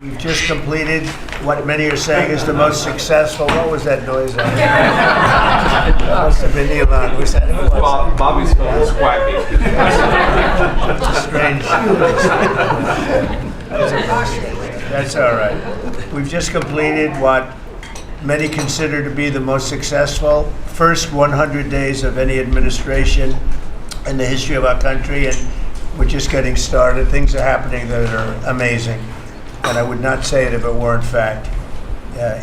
We've just completed what many are saying is the most successful. What was that noise? That must have been Elon. Was that? Bobby's phone was quacking. Strange. That's all right. We've just completed what many consider to be the most successful first 100 days of any administration in the history of our country, and we're just getting started. Things are happening that are amazing, and I would not say it if it weren't fact.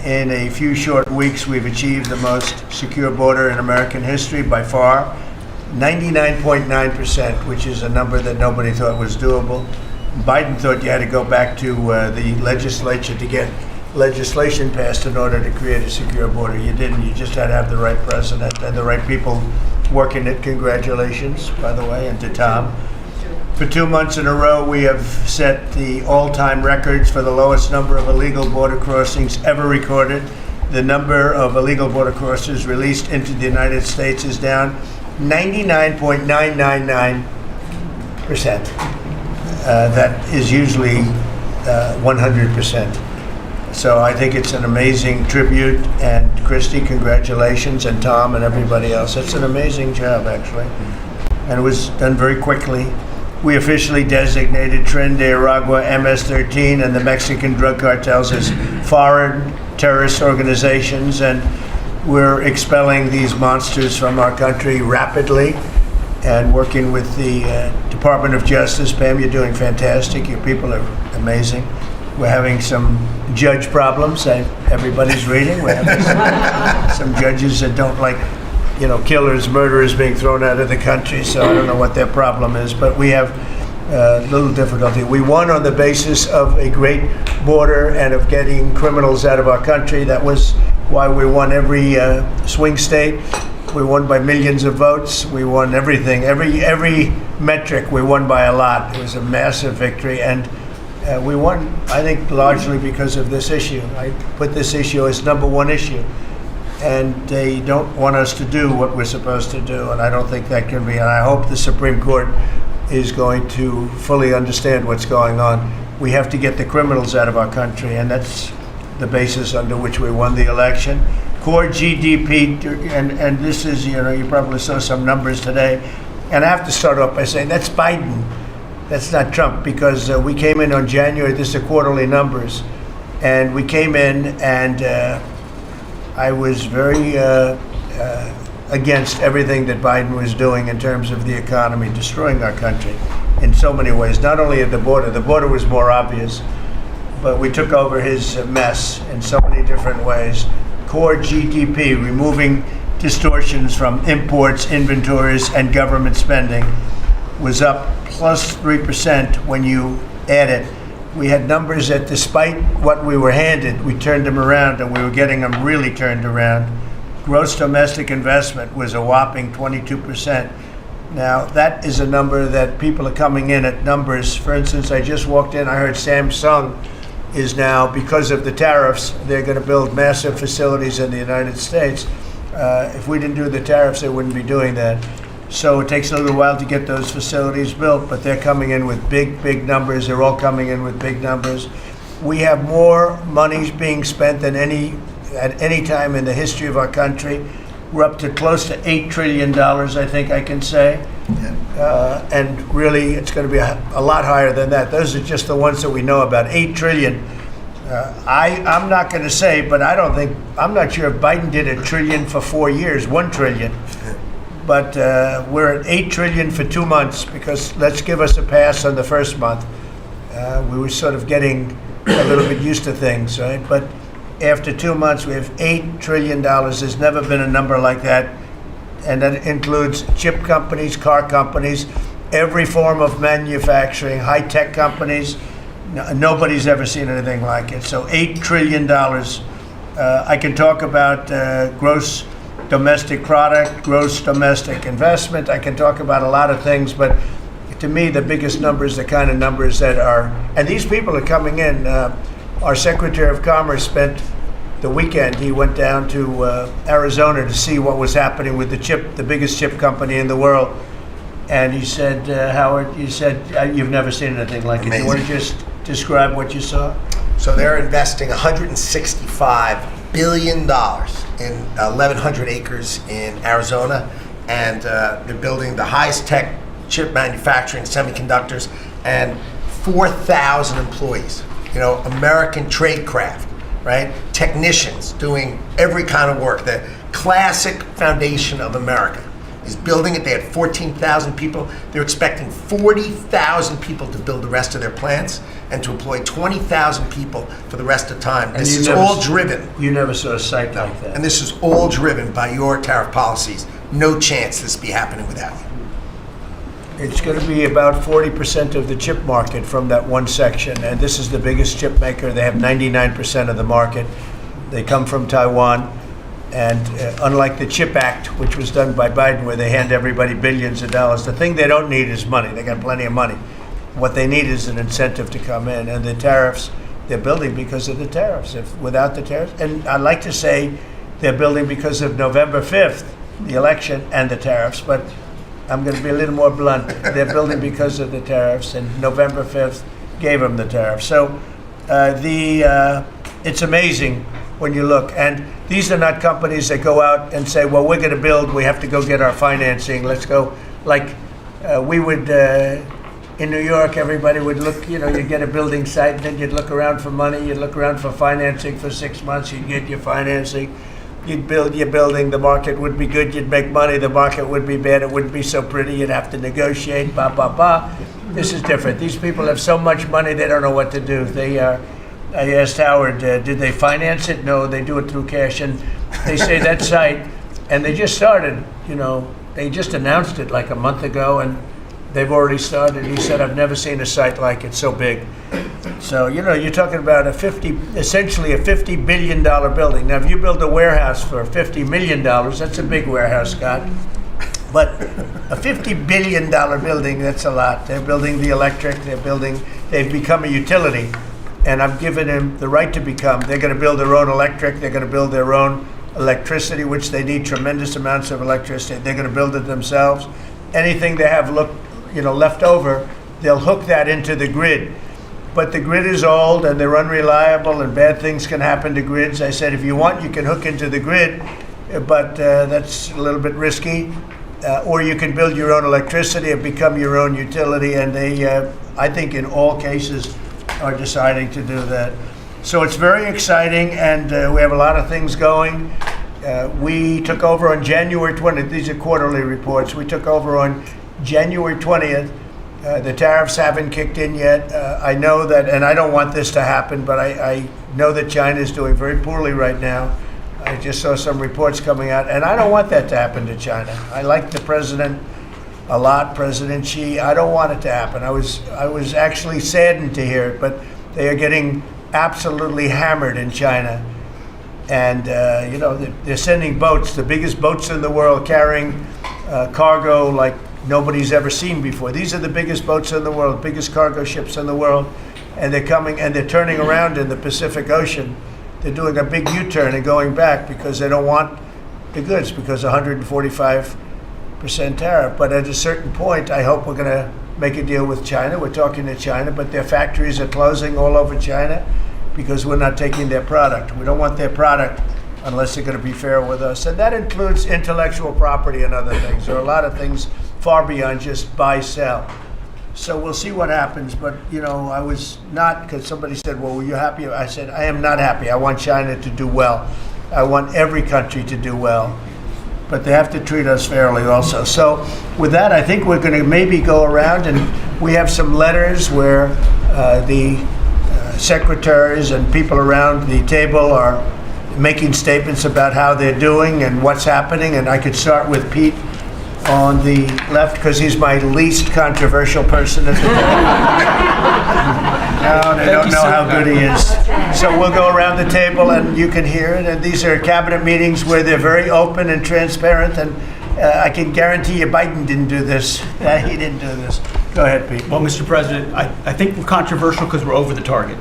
In a few short weeks, we've achieved the most secure border in American history by far, 99.9%, which is a number that nobody thought was doable. Biden thought you had to go back to the legislature to get legislation passed in order to create a secure border. You didn't. You just had to have the right president and the right people working it. Congratulations, by the way, and to Tom. For 2 months in a row, we have set the all-time records for the lowest number of illegal border crossings ever recorded. The number of illegal border crossers released into the United States is down 99.999%. That is usually 100%. So I think it's an amazing tribute, and Christy, congratulations, and Tom and everybody else. It's an amazing job, actually, and it was done very quickly. We officially designated Tren de Aragua, MS-13, and the Mexican drug cartels as foreign terrorist organizations, and we're expelling these monsters from our country rapidly and working with the Department of Justice. Pam, you're doing fantastic. Your people are amazing. We're having some judge problems. Everybody's reading. We're having some judges that don't like, killers, murderers being thrown out of the country. So I don't know what their problem is, but we have little difficulty. We won on the basis of a great border and of getting criminals out of our country. That was why we won every swing state. We won by millions of votes. We won everything. Every metric we won by a lot. It was a massive victory, and we won, I think, largely because of this issue. I put this issue as number one issue. And they don't want us to do what we're supposed to do, and I don't think that can be. And I hope the Supreme Court is going to fully understand what's going on. We have to get the criminals out of our country, and that's the basis under which we won the election. Core GDP, and this is, you probably saw some numbers today, and I have to start off by saying that's Biden. That's not Trump, because we came in on January, this is the quarterly numbers, and we came in and I was very against everything that Biden was doing in terms of the economy, destroying our country in so many ways. Not only at the border was more obvious, but we took over his mess in so many different ways. Core GDP, removing distortions from imports, inventories, and government spending, was up plus 3% when you add it. We had numbers that, despite what we were handed, we turned them around, and we were getting them really turned around. Gross domestic investment was a whopping 22%. Now, that is a number that people are coming in at numbers. For instance, I just walked in, I heard Samsung is now, because of the tariffs, they're going to build massive facilities in the United States. If we didn't do the tariffs, they wouldn't be doing that. So it takes a little while to get those facilities built, but they're coming in with big numbers. They're all coming in with big numbers. We have more money being spent than at any time in the history of our country. We're up to close to $8 trillion, I think I can say. And really, it's going to be a lot higher than that. Those are just the ones that we know about, 8 trillion. I'm not going to say, but I'm not sure if Biden did $1 trillion for 4 years, 1 trillion. But we're at 8 trillion for 2 months, because let's give us a pass on the first month. We were sort of getting a little bit used to things, right? But after 2 months, we have $8 trillion. There's never been a number like that. And that includes chip companies, car companies, every form of manufacturing, high-tech companies. Nobody's ever seen anything like it. So $8 trillion. I can talk about gross domestic product, gross domestic investment. I can talk about a lot of things, but to me, the biggest numbers, the kind of numbers that are, and these people are coming in. Our Secretary of Commerce spent the weekend. He went down to Arizona to see what was happening with the biggest chip company in the world. And he said, Howard, you've never seen anything like it. You want to just describe what you saw? So they're investing $165 billion in 1,100 acres in Arizona, and they're building the highest tech chip manufacturing, semiconductors, and 4,000 employees. You know, American tradecraft, right? Technicians doing every kind of work. The classic foundation of America is building it. They had 14,000 people. They're expecting 40,000 people to build the rest of their plants and to employ 20,000 people for the rest of the time. And This is all driven. You never saw a site like that. And this is all driven by your tariff policies. No chance this be happening without you. It's going to be about 40% of the chip market from that one section, and this is the biggest chip maker. They have 99% of the market. They come from Taiwan, and unlike the CHIP Act, which was done by Biden, where they hand everybody billions of dollars, the thing they don't need is money. They got plenty of money. What they need is an incentive to come in, and the tariffs, they're building because of the tariffs. If without the tariffs, and I'd like to say they're building because of November 5th, the election, and the tariffs, but I'm going to be a little more blunt. They're building because of the tariffs, and November 5th gave them the tariffs. So it's amazing when you look. And these are not companies that go out and say, well, we're going to build, we have to go get our financing. Let's go. Like we would, in New York, everybody would look, you know, you'd get a building site, and then you'd look around for money, you'd look around for financing for 6 months, you'd get your financing. You'd build your building, the market would be good, you'd make money, the market would be bad, it wouldn't be so pretty, you'd have to negotiate, blah, blah, blah. This is different. These people have so much money, they don't know what to do. I asked Howard, did they finance it? No, they do it through cash. And they say that site, and they just started, you know, they just announced it like a month ago, and they've already started. He said, I've never seen a site like it so big. So, you know, you're talking about essentially a $50 billion building. Now, if you build a warehouse for $50 million, that's a big warehouse, Scott. But a $50 billion building, that's a lot. They're building the electric, they've become a utility. And I've given them the right to become. They're going to build their own electric, they're going to build their own electricity, which they need tremendous amounts of electricity. They're going to build it themselves. Anything they have left over, they'll hook that into the grid. But the grid is old and they're unreliable, and bad things can happen to grids. I said, if you want, you can hook into the grid, but that's a little bit risky. Or you can build your own electricity and become your own utility. And they, I think in all cases, are deciding to do that. So it's very exciting, and we have a lot of things going. We took over on January 20th. These are quarterly reports. We took over on January 20th. The tariffs haven't kicked in yet. I know that, and I don't want this to happen, but I know that China is doing very poorly right now. I just saw some reports coming out, and I don't want that to happen to China. I like the president a lot, President Xi. I don't want it to happen. I was actually saddened to hear it, but they are getting absolutely hammered in China. And, you know, they're sending boats, the biggest boats in the world, carrying cargo like nobody's ever seen before. These are the biggest boats in the world, biggest cargo ships in the world, and they're coming and they're turning around in the Pacific Ocean. They're doing a big U-turn and going back because they don't want the goods, because 145% tariff. But at a certain point, I hope we're going to make a deal with China. We're talking to China, but their factories are closing all over China because we're not taking their product. We don't want their product unless they're going to be fair with us. And that includes intellectual property and other things. There are a lot of things far beyond just buy, sell. So we'll see what happens. But, you know, I was not, because somebody said, well, were you happy? I said, I am not happy. I want China to do well. I want every country to do well. But they have to treat us fairly also. So with that, I think we're going to maybe go around, and we have some letters where the secretaries and people around the table are making statements about how they're doing and what's happening. And I could start with Pete on the left, because he's my least controversial person at the table. No, they don't know how good he is. So we'll go around the table and you can hear it. And these are cabinet meetings where they're very open and transparent. And I can guarantee you Biden didn't do this. He didn't do this. Go ahead, Pete. Well, Mr. President, I think we're controversial because we're over the target.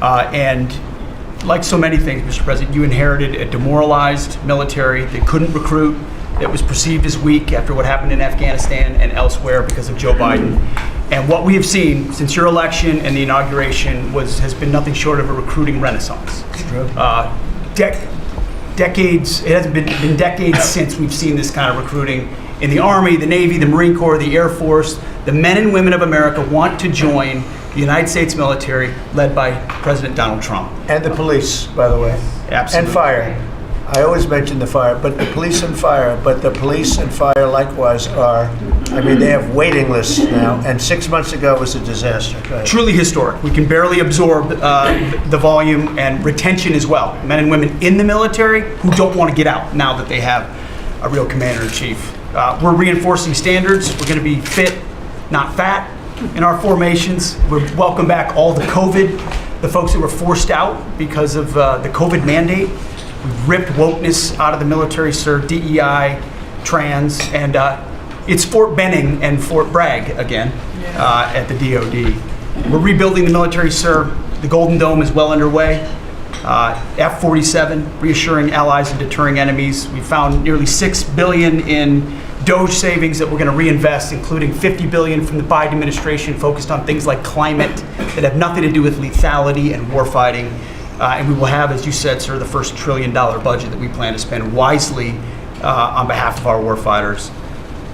And like so many things, Mr. President, you inherited a demoralized military that couldn't recruit, that was perceived as weak after what happened in Afghanistan and elsewhere because of Joe Biden. And what we have seen since your election and the inauguration has been nothing short of a recruiting renaissance. It's true. Decades, it hasn't been decades since we've seen this kind of recruiting in the Army, the Navy, the Marine Corps, the Air Force. The men and women of America want to join the United States military led by President Donald Trump. And the police, by the way. Absolutely. And fire. I always mention the fire, but the police and fire, likewise they have waiting lists now, and 6 months ago was a disaster. Go ahead. Truly historic. We can barely absorb the volume and retention as well. Men and women in the military who don't want to get out now that they have a real commander-in-chief. We're reinforcing standards. We're going to be fit, not fat, in our formations. We welcome back all the the folks that were forced out because of the COVID mandate. We've ripped wokeness out of the military, sir, DEI, trans, and it's Fort Benning and Fort Bragg again at the DOD. We're rebuilding the military, sir. The Golden Dome is well underway. F-47, reassuring allies and deterring enemies. We found nearly $6 billion in DOGE savings that we're going to reinvest, including $50 billion from the Biden administration focused on things like climate that have nothing to do with lethality and warfighting. And we will have, as you said, sir, the first $1 trillion budget that we plan to spend wisely on behalf of our warfighters.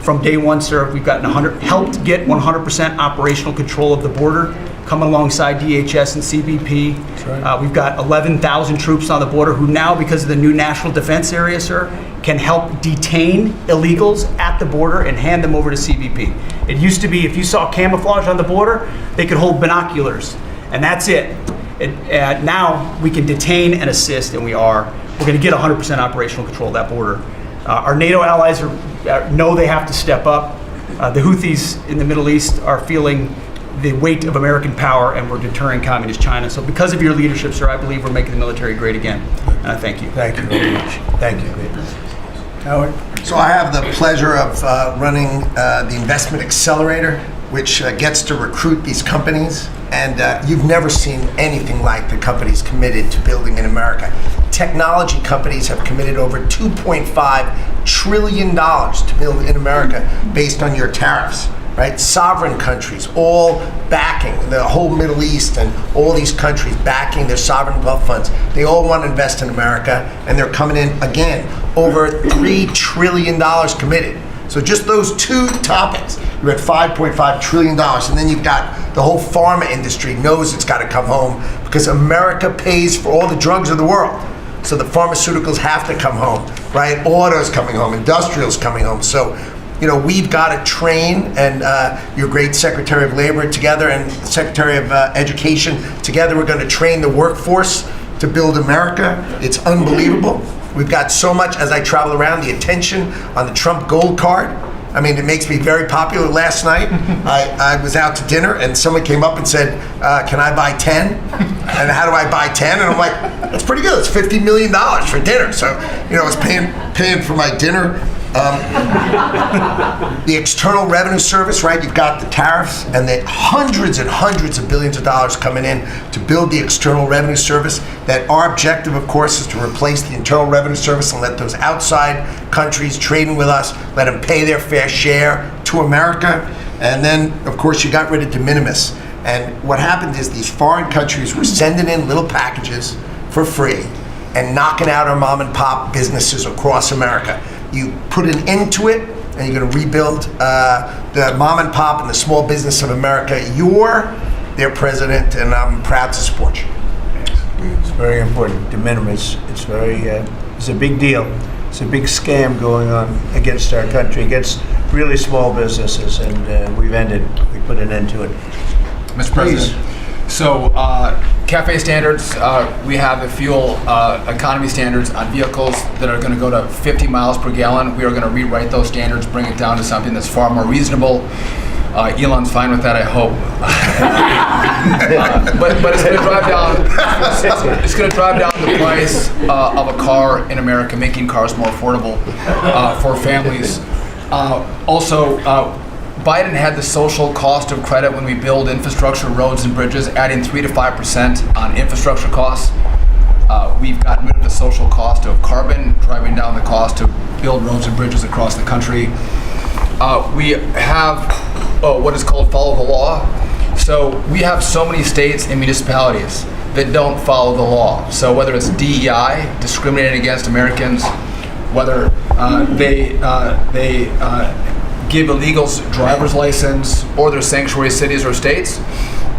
From day one, sir, we've helped get 100% operational control of the border, coming alongside DHS and CBP. That's right. We've got 11,000 troops on the border who now, because of the new national defense area, sir, can help detain illegals at the border and hand them over to CBP. It used to be if you saw camouflage on the border, they could hold binoculars, and that's it. Now we can detain and assist, and we're going to get 100% operational control of that border. Our NATO allies know they have to step up. The Houthis in the Middle East are feeling the weight of American power, and we're deterring communist China. So because of your leadership, sir, I believe we're making the military great again. And I thank you. Thank you very much. Thank you. Howard? So I have the pleasure of running the Investment Accelerator, which gets to recruit these companies. And you've never seen anything like the companies committed to building in America. Technology companies have committed over $2.5 trillion to build in America based on your tariffs, right? Sovereign countries all backing, the whole Middle East and all these countries backing their sovereign wealth funds. They all want to invest in America, and they're coming in, again, over $3 trillion committed. So just those two topics, you're at $5.5 trillion, and then you've got the whole pharma industry knows it's got to come home because America pays for all the drugs of the world. So the pharmaceuticals have to come home, right? Autos coming home, industrials coming home. So, we've got to train, and your great Secretary of Labor together and Secretary of Education together, we're going to train the workforce to build America. It's unbelievable. We've got so much, as I travel around, the attention on the Trump Gold Card. I mean, it makes me very popular. Last night, I was out to dinner, and someone came up and said, can I buy 10? And how do I buy 10? And I'm like, that's pretty good. It's $50 million for dinner. So, I was paying for my dinner. The External Revenue Service, right? You've got the tariffs and the hundreds and hundreds of billions of dollars coming in to build the External Revenue Service. That our objective, of course, is to replace the Internal Revenue Service and let those outside countries trading with us, let them pay their fair share to America. And then, of course, you got rid of de minimis. And what happened is these foreign countries were sending in little packages for free and knocking out our mom and pop businesses across America. You put an end to it, and you're going to rebuild the mom and pop and the small business of America. You're their president, and I'm proud to support you. It's very important. De minimis. It's a big deal. It's a big scam going on against our country, against really small businesses, and we put an end to it. Mr. President. So, CAFE standards, we have the fuel economy standards on vehicles that are going to go to 50 miles per gallon. We are going to rewrite those standards, bring it down to something that's far more reasonable. Elon's fine with that, I hope. But it's going to drive down. It's going to drive down the price of a car in America, making cars more affordable for families. Also, Biden had the social cost of credit when we build infrastructure, roads and bridges, adding 3 to 5% on infrastructure costs. We've gotten rid of the social cost of carbon, driving down the cost to build roads and bridges across the country. We have what is called follow the law. So we have so many states and municipalities that don't follow the law. So whether it's DEI, discriminating against Americans, whether they give illegals driver's license, or they're sanctuary cities or states,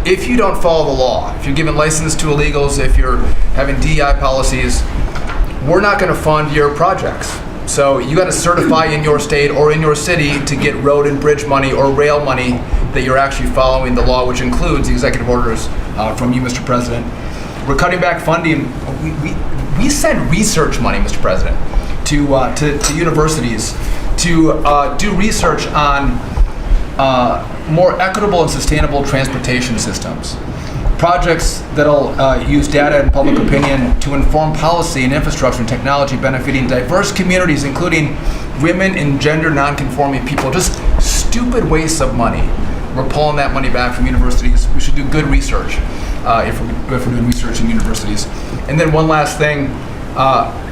if you don't follow the law, if you're giving license to illegals, if you're having DEI policies, we're not going to fund your projects. So you got to certify in your state or in your city to get road and bridge money or rail money that you're actually following the law, which includes the executive orders from you, Mr. President. We're cutting back funding. We send research money, Mr. President, to universities to do research on more equitable and sustainable transportation systems. Projects that'll use data and public opinion to inform policy and infrastructure and technology benefiting diverse communities, including women and gender non-conforming people. Just stupid wastes of money. We're pulling that money back from universities. We should do good research if we're doing research in universities. And then one last thing,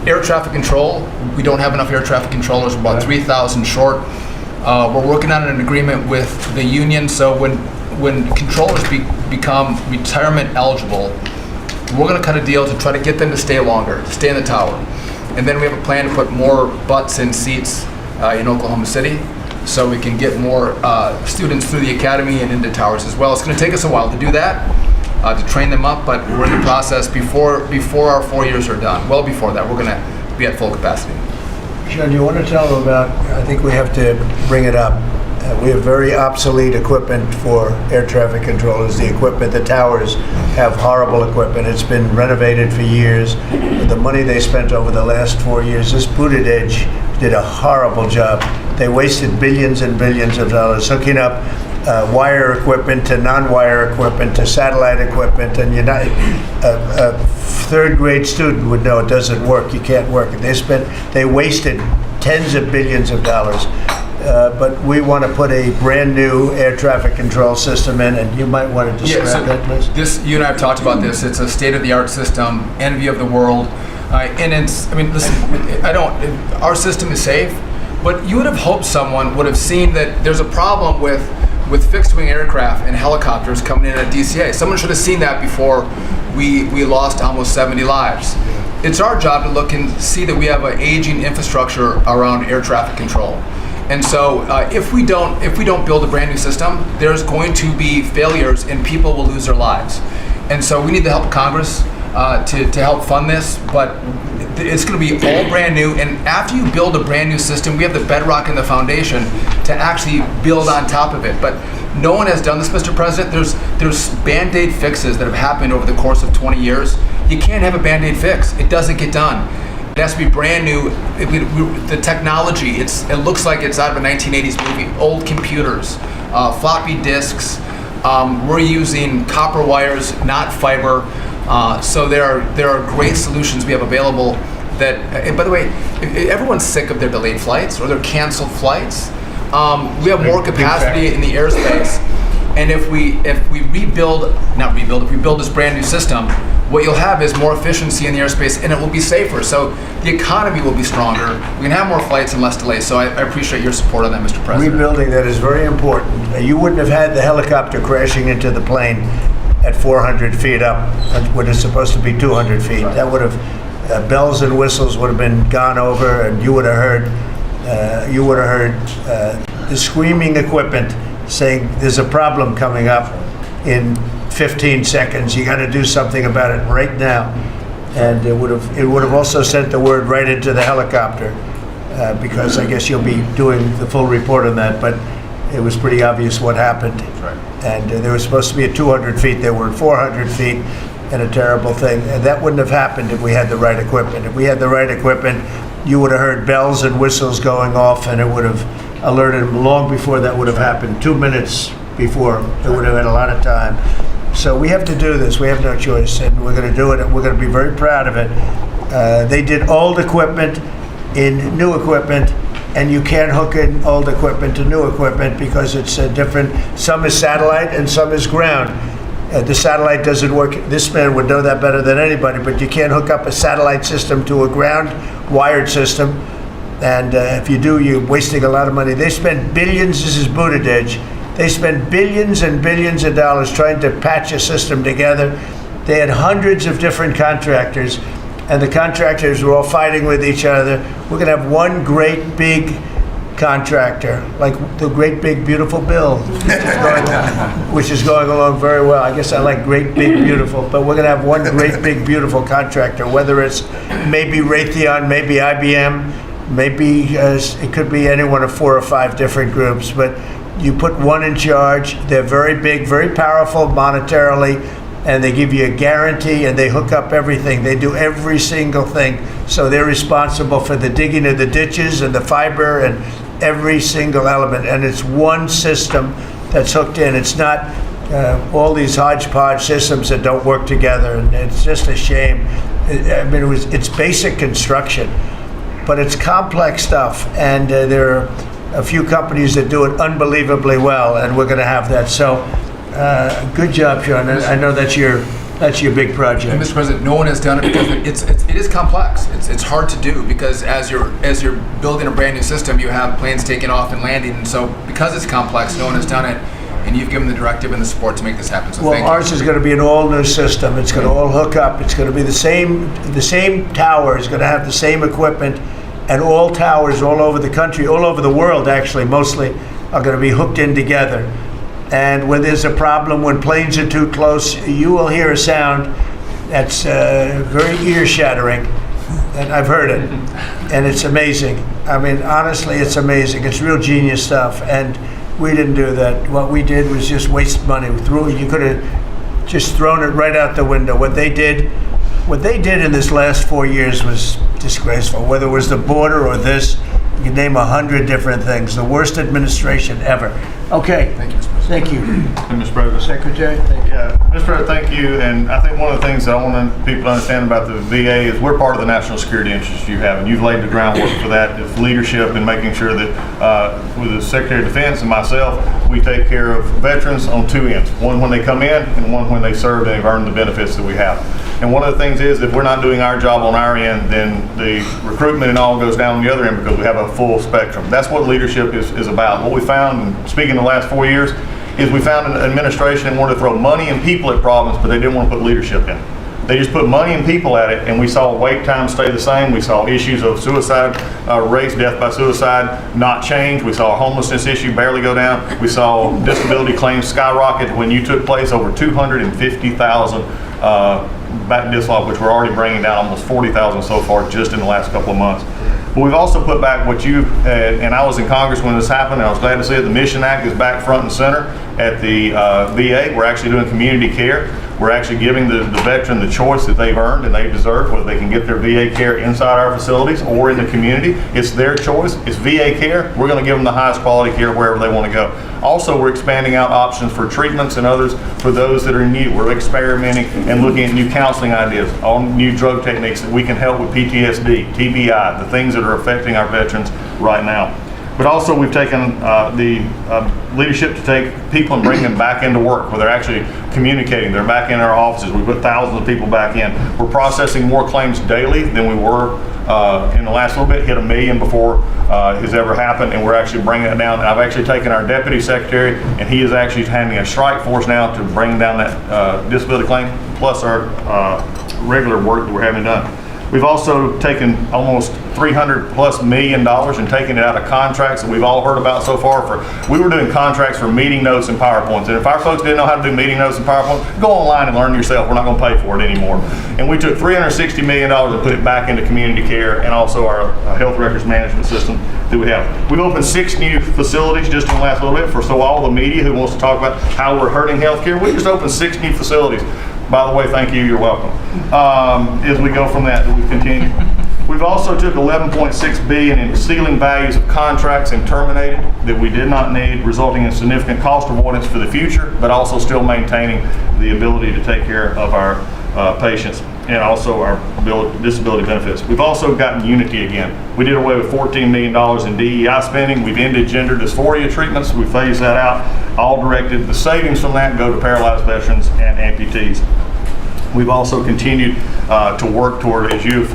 air traffic control. We don't have enough air traffic controllers. We're about 3,000 short. We're working on an agreement with the union, so when controllers become retirement eligible, we're going to cut a deal to try to get them to stay longer, to stay in the tower. And then we have a plan to put more butts in seats in Oklahoma City, so we can get more students through the academy and into towers as well. It's going to take us a while to do that, to train them up, but we're in the process before our 4 years are done. Well before that, we're going to be at full capacity. Sean, you want to tell them about, I think we have to bring it up. We have very obsolete equipment for air traffic controllers. The equipment, the towers have horrible equipment. It's been renovated for years. The money they spent over the last 4 years, this Buttigieg did a horrible job. They wasted billions and billions of dollars hooking up wire equipment to non-wire equipment to satellite equipment, and a third grade student would know it doesn't work. You can't work it. They wasted tens of billions of dollars. But we want to put a brand new air traffic control system in, and you might want to describe that, please. You and I have talked about this. It's a state-of-the-art system, envy of the world, and it's. I mean, listen. Our system is safe, but you would have hoped someone would have seen that there's a problem with fixed-wing aircraft and helicopters coming in at DCA. Someone should have seen that before we lost almost 70 lives. It's our job to look and see that we have an aging infrastructure around air traffic control. And so if we don't build a brand new system, there's going to be failures and people will lose their lives. And so we need the help of Congress to help fund this, but it's going to be all brand new. And after you build a brand new system, we have the bedrock and the foundation to actually build on top of it. But no one has done this, Mr. President. There's Band-Aid fixes that have happened over the course of 20 years. You can't have a Band-Aid fix. It doesn't get done. It has to be brand new. The technology, it looks like it's out of a 1980s movie. Old computers, floppy disks. We're using copper wires, not fiber. So there are great solutions we have available. That, and by the way, if everyone's sick of their delayed flights or their canceled flights, we have more capacity in the airspace. And if we build this brand new system, what you'll have is more efficiency in the airspace, and it will be safer. So the economy will be stronger. We can have more flights and less delays. So I appreciate your support on that, Mr. President. Rebuilding that is very important. You wouldn't have had the helicopter crashing into the plane at 400 feet up when it's supposed to be 200 feet. Right. That would have, bells and whistles would have been gone over, and you would have heard the screaming equipment saying there's a problem coming up in 15 seconds. You got to do something about it right now. And it would have also sent the word right into the helicopter, because I guess you'll be doing the full report on that. But it was pretty obvious what happened. Right. And they were supposed to be at 200 feet. They were at 400 feet, and a terrible thing. And that wouldn't have happened if we had the right equipment. If we had the right equipment, you would have heard bells and whistles going off, and it would have alerted them long before that would have happened. 2 minutes before, it would have had a lot of time. So we have to do this. We have no choice, and we're going to do it, and we're going to be very proud of it. They did old equipment in new equipment, and you can't hook in old equipment to new equipment because it's different. Some is satellite and some is ground. The satellite doesn't work. This man would know that better than anybody, but you can't hook up a satellite system to a ground wired system. And if you do, you're wasting a lot of money. They spent billions, this is Buttigieg, They spent billions and billions of dollars trying to patch a system together. They had hundreds of different contractors, and the contractors were all fighting with each other. We're going to have one great big contractor, like the great big beautiful bill, which is going along very well. I guess I like great big beautiful, but we're going to have one great big beautiful contractor, whether it's maybe Raytheon, maybe IBM, maybe it could be any one of 4 or 5 different groups, but you put one in charge. They're very big, very powerful monetarily, and they give you a guarantee, and they hook up everything. They do every single thing. So they're responsible for the digging of the ditches and the fiber and every single element. And it's one system that's hooked in. It's not all these hodgepodge systems that don't work together. And it's just a shame. It's basic construction, but it's complex stuff. And there are a few companies that do it unbelievably well, and we're going to have that. So good job, Sean. I know that's your big project. And Mr. President, no one has done it because it is complex. It's hard to do because as you're building a brand new system, you have planes taking off and landing, and so because it's complex, no one has done it. And you've given the directive and the support to make this happen. So well, thank you. ours is going to be an all-new system. It's going to all hook up. It's going to be the same tower is going to have the same equipment, and all towers all over the country, all over the world actually, mostly, are going to be hooked in together. And when there's a problem, when planes are too close, you will hear a sound that's very ear-shattering, and I've heard it, and it's amazing. I mean, honestly, it's amazing. It's real genius stuff, and we didn't do that. What we did was just waste money. You could have just thrown it right out the window. What they did in this last 4 years was disgraceful. Whether it was the border or this, you can name 100 different things. The worst administration ever. Okay. Thank you, Mr. President. Thank you. Mr. President. Secretary, thank you. Yeah, Mr. President, thank you. And I think one of the things that I want people to understand about the VA is we're part of the national security interest you have, and you've laid the groundwork for that. It's leadership and making sure that with the Secretary of Defense and myself, we take care of veterans on 2 ends. One when they come in, and one when they serve and they've earned the benefits that we have. And one of the things is if we're not doing our job on our end, then the recruitment and all goes down on the other end because we have a full spectrum. That's what leadership is about. What we found, and speaking the last 4 years, is we found an administration that wanted to throw money and people at problems, but they didn't want to put leadership in. They just put money and people at it, and we saw wait times stay the same. We saw issues of suicide rates, death by suicide, not change. We saw a homelessness issue barely go down. We saw disability claims skyrocket when you took place over 250,000 back dislodge, which we're already bringing down almost 40,000 so far just in the last couple of months. But we've also put back what you, and I was in Congress when this happened, and I was glad to see it. The Mission Act is back front and center at the VA. We're actually doing community care. We're actually giving the veteran the choice that they've earned and they deserve, whether they can get their VA care inside our facilities or in the community. It's their choice. It's VA care. We're going to give them the highest quality care wherever they want to go. Also, we're expanding out options for treatments and others for those that are new. We're experimenting and looking at new counseling ideas, all new drug techniques that we can help with PTSD, TBI, the things that are affecting our veterans right now. But also we've taken the leadership to take people and bring them back into work where they're actually communicating. They're back in our offices. We put thousands of people back in. We're processing more claims daily than we were in the last little bit, hit 1 million before has ever happened, and we're actually bringing it down. And I've actually taken our deputy secretary, and he is actually handling a strike force now to bring down that disability claim, plus our regular work that we're having done. We've also taken almost $300+ million and taken it out of contracts that we've all heard about so far. We were doing contracts for meeting notes and PowerPoints. And if our folks didn't know how to do meeting notes and PowerPoint, go online and learn yourself. We're not going to pay for it anymore. And we took $360 million and put it back into community care and also our health records management system that we have. We've opened 6 new facilities just in the last little bit so all the media who wants to talk about how we're hurting healthcare, we just opened 6 new facilities. By the way, thank you, you're welcome. As we go from that, we continue. We've also took $11.6 billion in ceiling values of contracts and terminated that we did not need, resulting in significant cost avoidance for the future, but also still maintaining the ability to take care of our patients and also our disability benefits. We've also gotten unity again. We did away with $14 million in DEI spending. We've ended gender dysphoria treatments. We phased that out. All directed, the savings from that go to paralyzed veterans and amputees. We've also continued to work toward, as you've,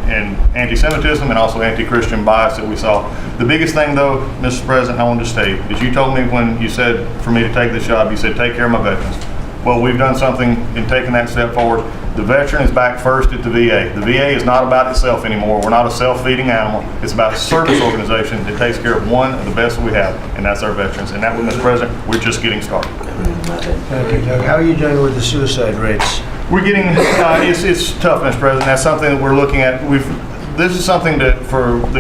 in anti-Semitism and also anti-Christian bias that we saw. The biggest thing though, Mr. President, I want to state, is you told me when you said for me to take this job, you said take care of my veterans. Well, we've done something in taking that step forward. The veteran is back first at the VA. The VA is not about itself anymore. We're not a self-feeding animal. It's about a service organization that takes care of one of the best we have, and that's our veterans. And that, Mr. President, we're just getting started. Thank you, Doug. How are you doing with the suicide rates? We're getting, it's tough, Mr. President. That's something that we're looking at. This is something that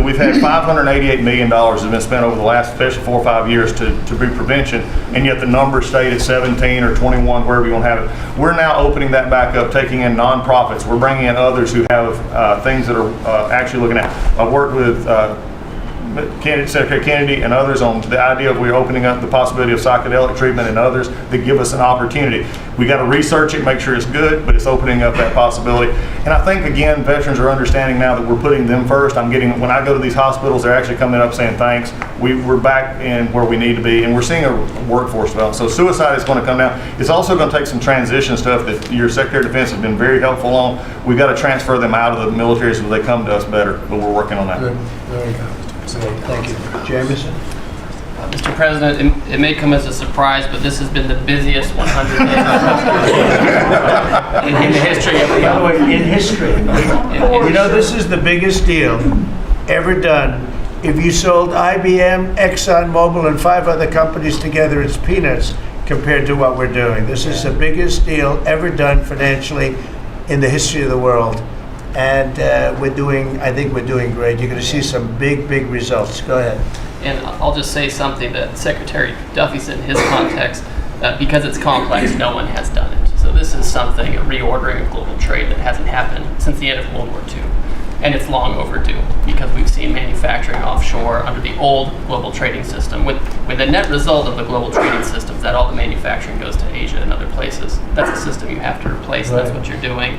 we've had $588 million has been spent over the last, especially 4 or 5 years to be prevention, and yet the number stayed at 17 or 21, wherever you want to have it. We're now opening that back up, taking in nonprofits. We're bringing in others who have things that are actually looking at. I've worked with Secretary Kennedy and others on the idea of we're opening up the possibility of psychedelic treatment and others that give us an opportunity. We got to research it, make sure it's good, but it's opening up that possibility. And I think, again, veterans are understanding now that we're putting them first. When I go to these hospitals, they're actually coming up saying thanks. We're back in where we need to be, and we're seeing a workforce develop. So suicide is going to come down. It's also going to take some transition stuff that your Secretary of Defense has been very helpful on. We've got to transfer them out of the military so they come to us better, but we're working on that. Good. There you go. Thank you. Jameson? Mr. President, it may come as a surprise, but this has been the busiest 100 days in the history of the By the way, in history, you know, this is the biggest deal ever done. If you sold IBM, ExxonMobil, and 5 other companies together, it's peanuts compared to what we're doing. This is the biggest deal ever done financially in the history of the world. And I think we're doing great. You're going to see some big results. Go ahead. And I'll just say something that Secretary Duffy said in his context, because it's complex, no one has done it. So this is something, a reordering of global trade that hasn't happened since the end of World War II. And it's long overdue because we've seen manufacturing offshore under the old global trading system with the net result of the global trading system is that all the manufacturing goes to Asia and other places. That's a system you have to replace, and that's what you're doing.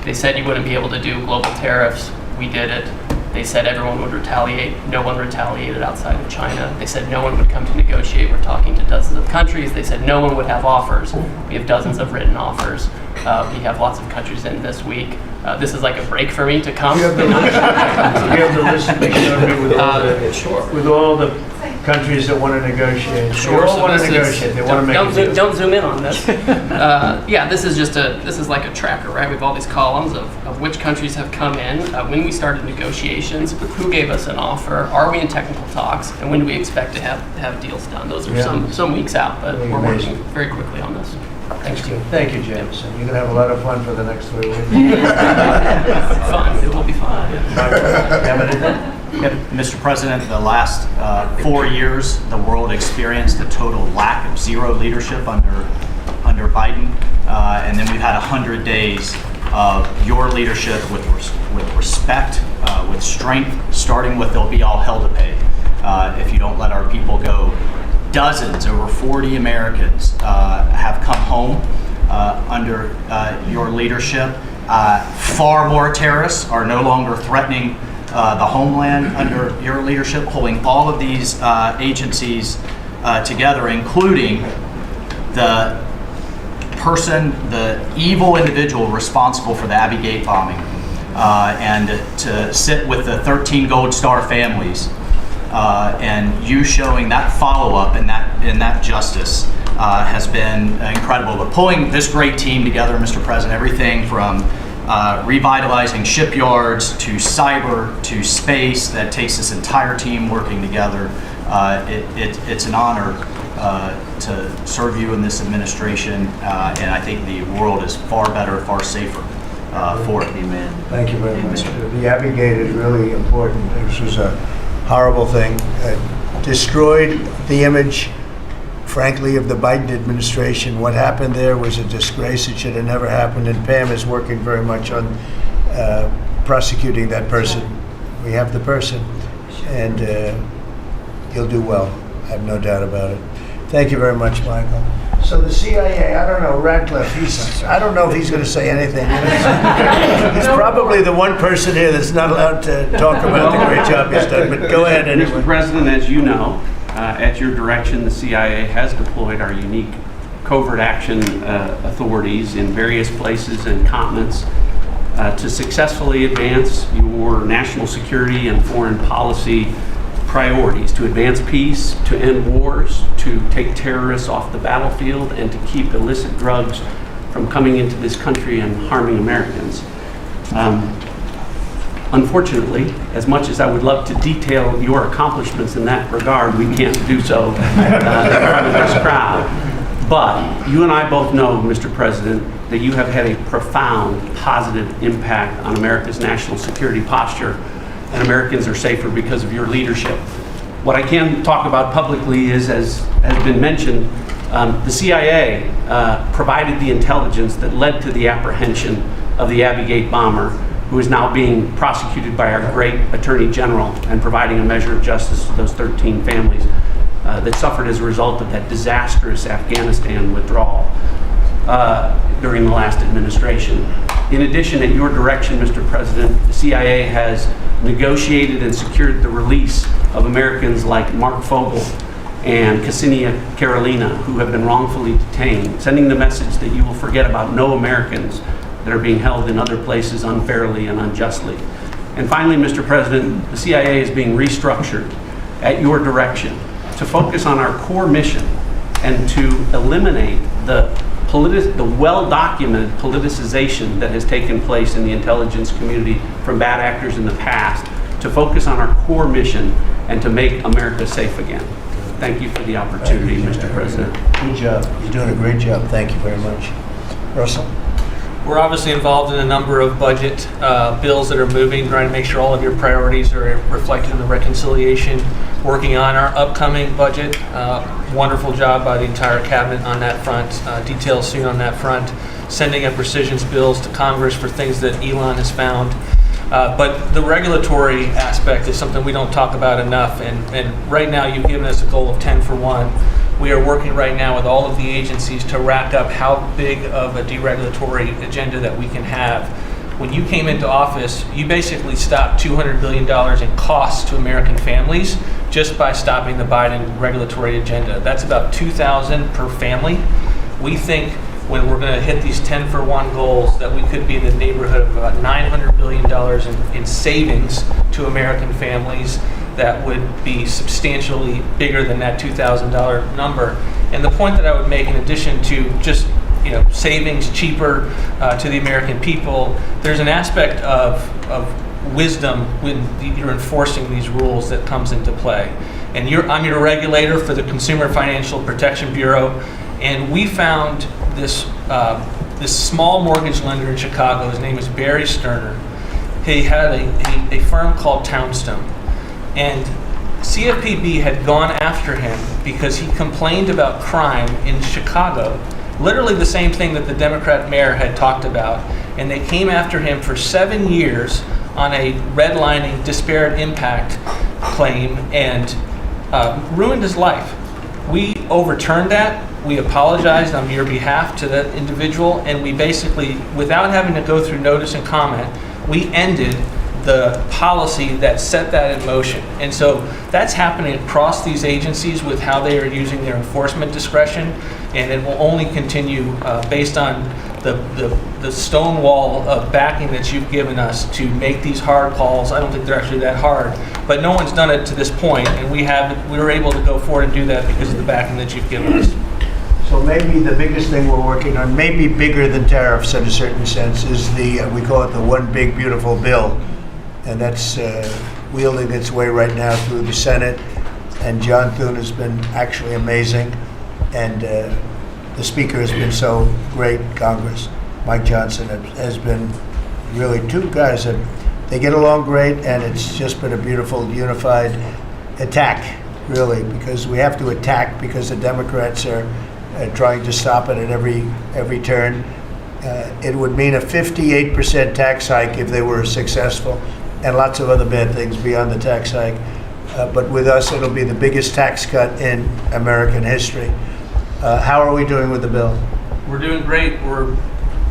They said you wouldn't be able to do global tariffs. We did it. They said everyone would retaliate. No one retaliated outside of China. They said no one would come to negotiate. We're talking to dozens of countries. They said no one would have offers. We have dozens of written offers. We have lots of countries in this week. This is like a break for me to come. You have the list of with all the countries that want to negotiate. Sure. They all So want to this negotiate. is, They want to make a deal. don't zoom in on this. Yeah, this is like a tracker, right? We have all these columns of which countries have come in, when we started negotiations, who gave us an offer, are we in technical talks, and when do we expect to have deals done? Those are some weeks out, but we're working very quickly on this. Thanks, Steve. Thank you, Jameson. You're going to have a lot of fun for the next 3 weeks. Fun. It will be fun. Mr. President, the last 4 years, the world experienced a total lack of zero leadership under Biden, and then we've had 100 days of your leadership with respect, with strength, starting with there'll be all hell to pay if you don't let our people go. Dozens, over 40 Americans have come home under your leadership. Far more terrorists are no longer threatening the homeland under your leadership, pulling all of these agencies together, including the evil individual responsible for the Abbey Gate bombing, and to sit with the 13 Gold Star families, and you showing that follow-up and that justice has been incredible. But pulling this great team together, Mr. President, everything from revitalizing shipyards to cyber to space, that takes this entire team working together. It's an honor to serve you in this administration, and I think the world is far better, far safer for it. Amen. Thank you very much. The Abbey Gate is really important. This was a horrible thing. Destroyed the image, frankly, of the Biden administration. What happened there was a disgrace. It should have never happened, and Pam is working very much on prosecuting that person. We have the person, and he'll do well. I have no doubt about it. Thank you very much, Michael. So the CIA, I don't know, Radcliffe, I don't know if he's going to say anything. He's probably the one person here that's not allowed to talk about the great job he's done, but go ahead anyway. Mr. President, as you know, at your direction, the CIA has deployed our unique covert action authorities in various places and continents to successfully advance your national security and foreign policy priorities, to advance peace, to end wars, to take terrorists off the battlefield, and to keep illicit drugs from coming into this country and harming Americans. Unfortunately, as much as I would love to detail your accomplishments in that regard, we can't do so in front of this crowd. But you and I both know, Mr. President, that you have had a profound positive impact on America's national security posture, and Americans are safer because of your leadership. What I can talk about publicly is, as has been mentioned, the CIA provided the intelligence that led to the apprehension of the Aviation bomber, who is now being prosecuted by our great Attorney General and providing a measure of justice to those 13 families that suffered as a result of that disastrous Afghanistan withdrawal during the last administration. In addition, at your direction, Mr. President, the CIA has negotiated and secured the release of Americans like Mark Fogel and Ksenia Karolina, who have been wrongfully detained, sending the message that you will forget about no Americans that are being held in other places unfairly and unjustly. And finally, Mr. President, the CIA is being restructured at your direction to focus on our core mission and to eliminate the well-documented politicization that has taken place in the intelligence community from bad actors in the past, to focus on our core mission and to make America safe again. Thank you for the opportunity, Mr. President. Good job. You're doing a great job. Thank you very much. Russell? We're obviously involved in a number of budget bills that are moving, trying to make sure all of your priorities are reflected in the reconciliation, working on our upcoming budget. Wonderful job by the entire cabinet on that front. Details soon on that front. Sending up rescissions bills to Congress for things that Elon has found. But the regulatory aspect is something we don't talk about enough. And right now you've given us a goal of 10 for 1. We are working right now with all of the agencies to rack up how big of a deregulatory agenda that we can have. When you came into office, you basically stopped $200 billion in costs to American families just by stopping the Biden regulatory agenda. That's about $2,000 per family. We think when we're going to hit these 10 for 1 goals that we could be in the neighborhood of about $900 billion in savings to American families. That would be substantially bigger than that $2,000 number. And the point that I would make, in addition to just savings cheaper to the American people, there's an aspect of wisdom when you're enforcing these rules that comes into play. And I'm your regulator for the Consumer Financial Protection Bureau, and we found this small mortgage lender in Chicago. His name is Barry Sterner. He had a firm called Townstone. And CFPB had gone after him because he complained about crime in Chicago, literally the same thing that the Democrat mayor had talked about. And they came after him for 7 years on a redlining disparate impact claim and ruined his life. We overturned that. We apologized on your behalf to that individual, and we basically, without having to go through notice and comment, we ended the policy that set that in motion. And so that's happening across these agencies with how they are using their enforcement discretion, and it will only continue based on the stone wall of backing that you've given us to make these hard calls. I don't think they're actually that hard, but no one's done it to this point, and we were able to go forward and do that because of the backing that you've given us. So maybe the biggest thing we're working on, maybe bigger than tariffs in a certain sense, is we call it the One Big Beautiful Bill. And that's wielding its way right now through the Senate. And John Thune has been actually amazing. And the Speaker has been so great, Congress. Mike Johnson has been really two guys that they get along great, and it's just been a beautiful, unified attack, really, because we have to attack because the Democrats are trying to stop it at every turn. It would mean a 58% tax hike if they were successful, and lots of other bad things beyond the tax hike. But with us, it'll be the biggest tax cut in American history. How are we doing with the bill? We're doing great. We're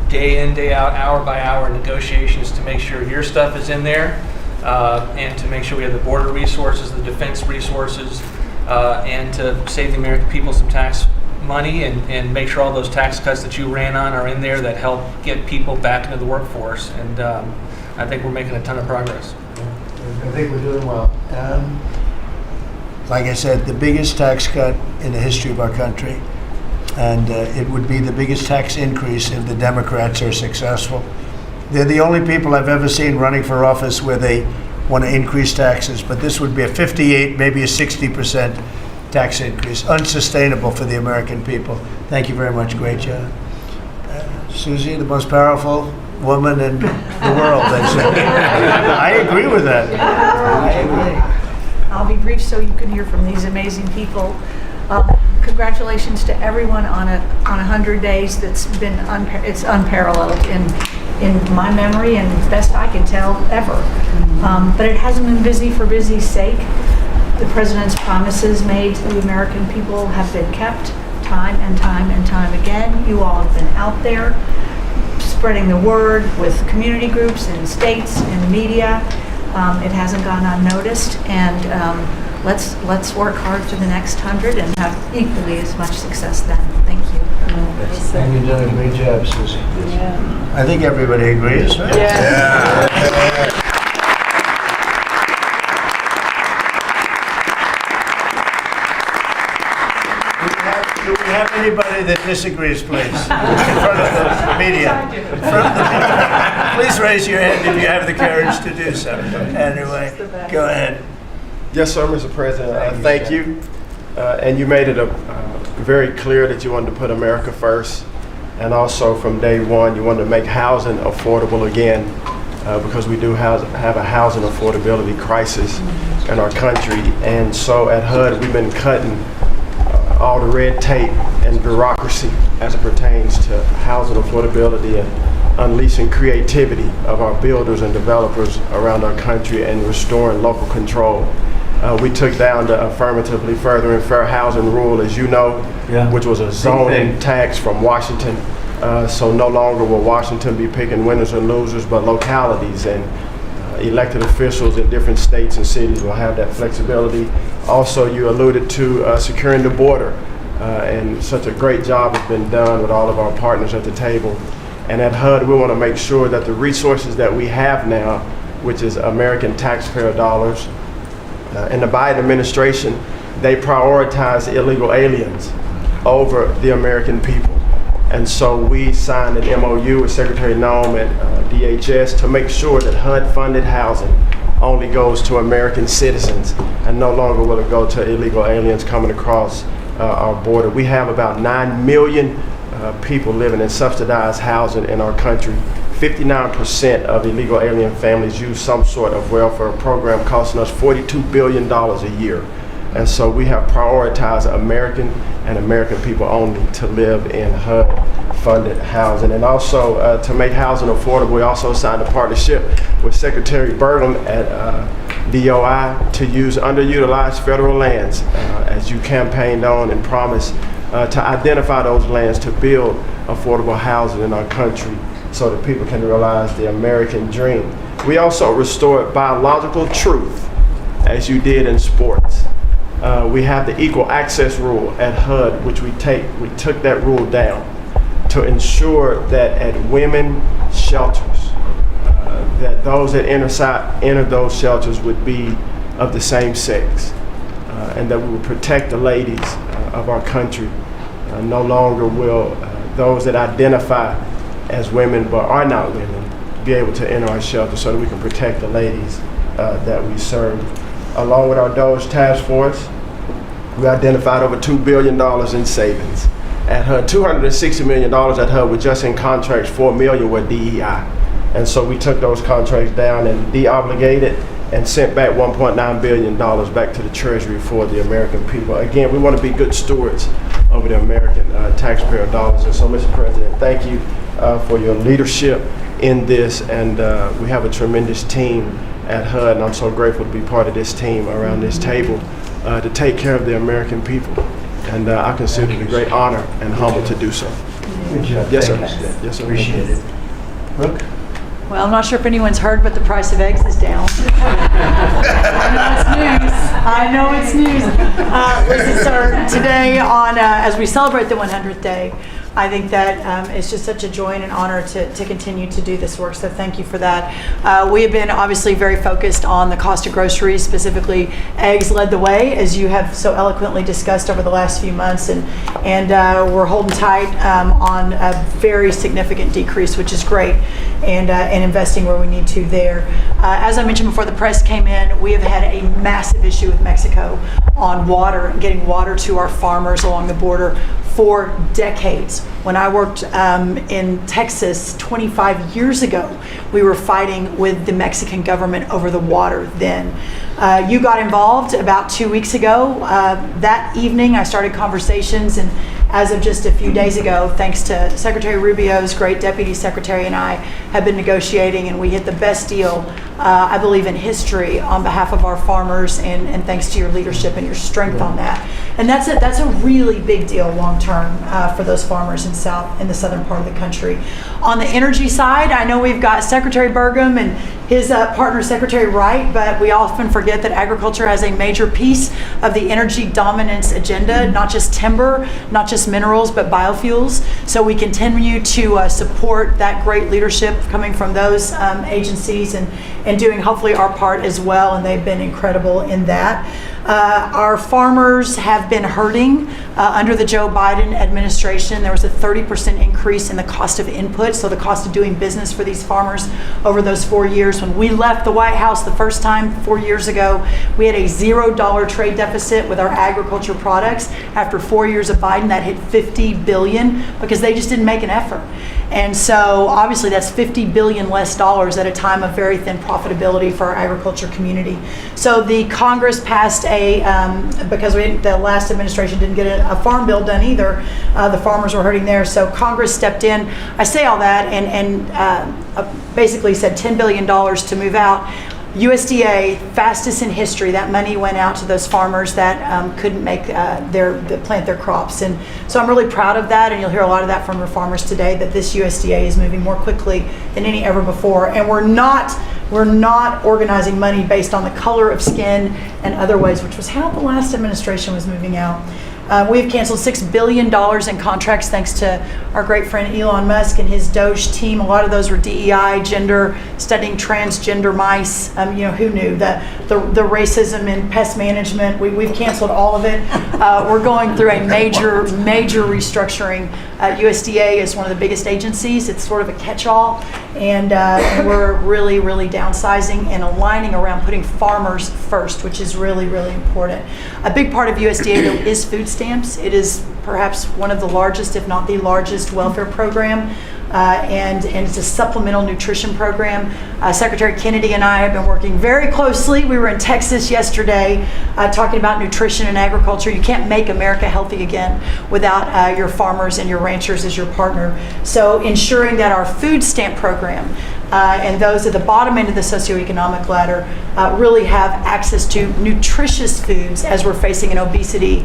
day in, day out, hour by hour negotiations to make sure your stuff is in there, and to make sure we have the border resources, the defense resources, and to save the American people some tax money and make sure all those tax cuts that you ran on are in there that help get people back into the workforce. And I think we're making a ton of progress. I think we're doing well. Like I said, the biggest tax cut in the history of our country, and it would be the biggest tax increase if the Democrats are successful. They're the only people I've ever seen running for office where they want to increase taxes, but this would be a 58, maybe a 60% tax increase, unsustainable for the American people. Thank you very much. Great job. Susie, the most powerful woman in the world. I agree with that. I agree. I'll be brief so you can hear from these amazing people. Congratulations to everyone on 100 days. That's been it's unparalleled in my memory and best I can tell ever. But it hasn't been busy for busy's sake. The president's promises made to the American people have been kept time and time and time again. You all have been out there spreading the word with community groups and states and media. It hasn't gone unnoticed, and let's work hard for the next 100 and have equally as much success then. Thank you. And you've done a great job, Susie. Yeah. I think everybody agrees, right? Yeah. Do we have anybody that disagrees, please? In front of the media. In front of the media. Please raise your hand if you have the courage to do so. Anyway, go ahead. Yes, sir, Mr. President. Thank you. And you made it very clear that you wanted to put America first. And also from day one, you wanted to make housing affordable again because we do have a housing affordability crisis in our country. And so at HUD, we've been cutting all the red tape and bureaucracy as it pertains to housing affordability and unleashing creativity of our builders and developers around our country and restoring local control. We took down the affirmatively furthering fair housing rule, as you know, which was a zoning tax from Washington. So no longer will Washington be picking winners and losers, but localities and elected officials in different states and cities will have that flexibility. Also, you alluded to securing the border, and such a great job has been done with all of our partners at the table. And at HUD, we want to make sure that the resources that we have now, which is American taxpayer dollars, in the Biden administration, they prioritize illegal aliens over the American people. And so we signed an MOU with Secretary Noem at DHS to make sure that HUD-funded housing only goes to American citizens and no longer will it go to illegal aliens coming across our border. We have about 9 million people living in subsidized housing in our country. 59% of illegal alien families use some sort of welfare program costing us $42 billion a year. And so we have prioritized American and American people only to live in HUD-funded housing. And also to make housing affordable, we also signed a partnership with Secretary Burgum at DOI to use underutilized federal lands as you campaigned on and promised to identify those lands to build affordable housing in our country so that people can realize the American dream. We also restored biological truth, as you did in sports. We have the equal access rule at HUD, which we took that rule down to ensure that at women shelters, that those that enter those shelters would be of the same sex, and that we would protect the ladies of our country. No longer will those that identify as women but are not women be able to enter our shelter, so that we can protect the ladies that we serve. Along with our DOGE task force, we identified over $2 billion in savings at HUD. $260 million at HUD were just in contracts, $4 million were DEI. And so we took those contracts down and de-obligated and sent back $1.9 billion back to the Treasury for the American people. Again, we want to be good stewards over the American taxpayer dollars. And so, Mr. President, thank you for your leadership in this. And we have a tremendous team at HUD, and I'm so grateful to be part of this team around this table to take care of the American people. And I consider it a great honor and humble to do so. Good job. Yes, sir. Thanks. Yes, sir. Appreciate it. Brooke? Well, I'm not sure if anyone's heard, but the price of eggs is down. I know it's news. Listen, sir, today as we celebrate the 100th day, I think that it's just such a joy and an honor to continue to do this work, so thank you for that. We have been obviously very focused on the cost of groceries, specifically eggs led the way, as you have so eloquently discussed over the last few months, and we're holding tight on a very significant decrease, which is great, and investing where we need to there. As I mentioned before the press came in, we have had a massive issue with Mexico on water, getting water to our farmers along the border for decades. When I worked in Texas 25 years ago, we were fighting with the Mexican government over the water then. You got involved about 2 weeks ago. That evening, I started conversations, and as of just a few days ago, thanks to Secretary Rubio's great deputy secretary and I, have been negotiating, and we hit the best deal, I believe, in history on behalf of our farmers, and thanks to your leadership and your strength on that. And that's a really big deal long term for those farmers in the southern part of the country. On the energy side, I know we've got Secretary Burgum and his partner Secretary Wright, but we often forget that agriculture has a major piece of the energy dominance agenda, not just timber, not just minerals, but biofuels. So we continue to support that great leadership coming from those agencies, and doing hopefully our part as well, and they've been incredible in that. Our farmers have been hurting under the Joe Biden administration. There was a 30% increase in the cost of input, so the cost of doing business for these farmers over those 4 years. When we left the White House the first time 4 years ago, we had a $0 trade deficit with our agriculture products. After 4 years of Biden, that hit $50 billion because they just didn't make an effort. And so obviously that's $50 billion less dollars at a time of very thin profitability for our agriculture community. So the Congress passed because the last administration didn't get a farm bill done either, the farmers were hurting there. So Congress stepped in. I say all that and basically said $10 billion to move out. USDA, fastest in history, that money went out to those farmers that couldn't make plant their crops. And so I'm really proud of that, and you'll hear a lot of that from our farmers today, that this USDA is moving more quickly than any ever before. And we're not organizing money based on the color of skin and other ways, which was how the last administration was moving out. We've canceled $6 billion in contracts thanks to our great friend Elon Musk and his Doge team. A lot of those were DEI, gender, studying transgender mice. Who knew? The racism in pest management. We've canceled all of it. We're going through a major restructuring. USDA is one of the biggest agencies. It's sort of a catch-all. And we're really, really downsizing and aligning around putting farmers first, which is really, really important. A big part of USDA, though, is food stamps. It is perhaps one of the largest, if not the largest, welfare program. And it's a supplemental nutrition program. Secretary Kennedy and I have been working very closely. We were in Texas yesterday talking about nutrition and agriculture. You can't make America healthy again without your farmers and your ranchers as your partner. So ensuring that our food stamp program and those at the bottom end of the socioeconomic ladder really have access to nutritious foods as we're facing an obesity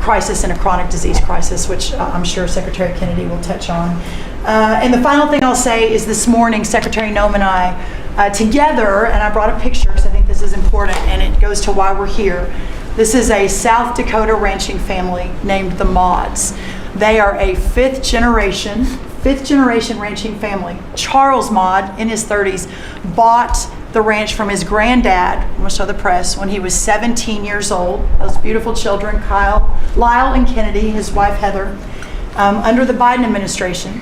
crisis and a chronic disease crisis, which I'm sure Secretary Kennedy will touch on. And the final thing I'll say is this morning, Secretary Noem and I together, and I brought a picture because I think this is important and it goes to why we're here. This is a South Dakota ranching family named the Mauds. They are a fifth generation ranching family. Charles Maud, in his 30s, bought the ranch from his granddad, I'm going to show the press, when he was 17 years old. Those beautiful children, Lyle and Kennedy, his wife Heather. Under the Biden administration,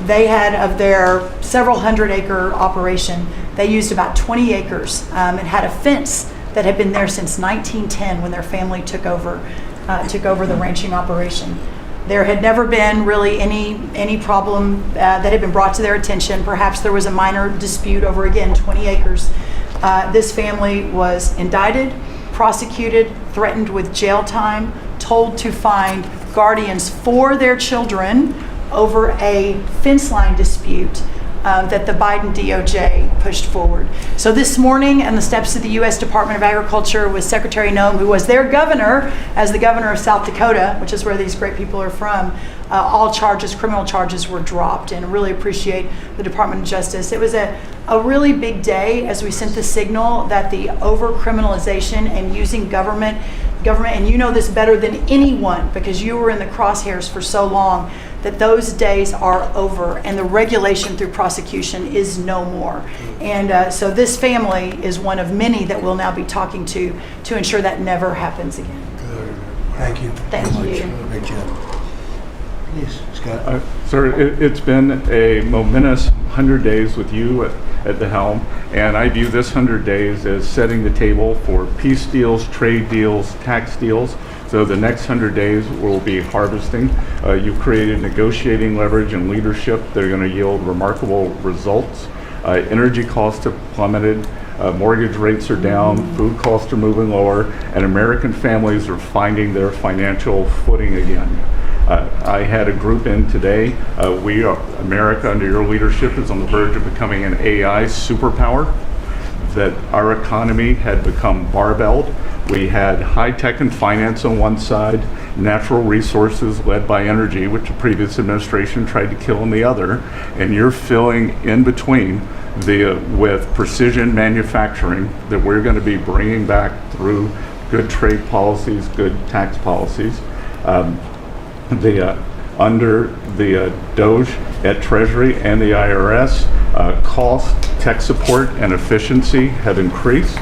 they had, of their several hundred-acre operation, they used about 20 acres and had a fence that had been there since 1910 when their family took over the ranching operation. There had never been really any problem that had been brought to their attention. Perhaps there was a minor dispute over, again, 20 acres. This family was indicted, prosecuted, threatened with jail time, told to find guardians for their children over a fence line dispute that the Biden DOJ pushed forward. So this morning, on the steps of the U.S. Department of Agriculture with Secretary Noem, who was their governor, as the governor of South Dakota, which is where these great people are from, all charges, criminal charges were dropped, and really appreciate the Department of Justice. It was a really big day as we sent the signal that the over-criminalization and using government, and you know this better than anyone because you were in the crosshairs for so long, that those days are over and the regulation through prosecution is no more. And so this family is one of many that we'll now be talking to ensure that never happens again. Good. Thank you. Thank very you. much. Great job. Please, Scott. Sir, it's been a momentous 100 days with you at the helm, and I view this 100 days as setting the table for peace deals, trade deals, tax deals. So the next 100 days will be harvesting. You've created negotiating leverage and leadership that are going to yield remarkable results. Energy costs have plummeted. Mortgage rates are down, food costs are moving lower, and American families are finding their financial footing again. I had a group in today. America, under your leadership, is on the verge of becoming an AI superpower. That our economy had become barbelled. We had high tech and finance on one side, natural resources led by energy, which the previous administration tried to kill on the other, and you're filling in between with precision manufacturing that we're going to be bringing back through good trade policies, good tax policies. Under the DOGE at Treasury and the IRS, cost, tech support, and efficiency have increased.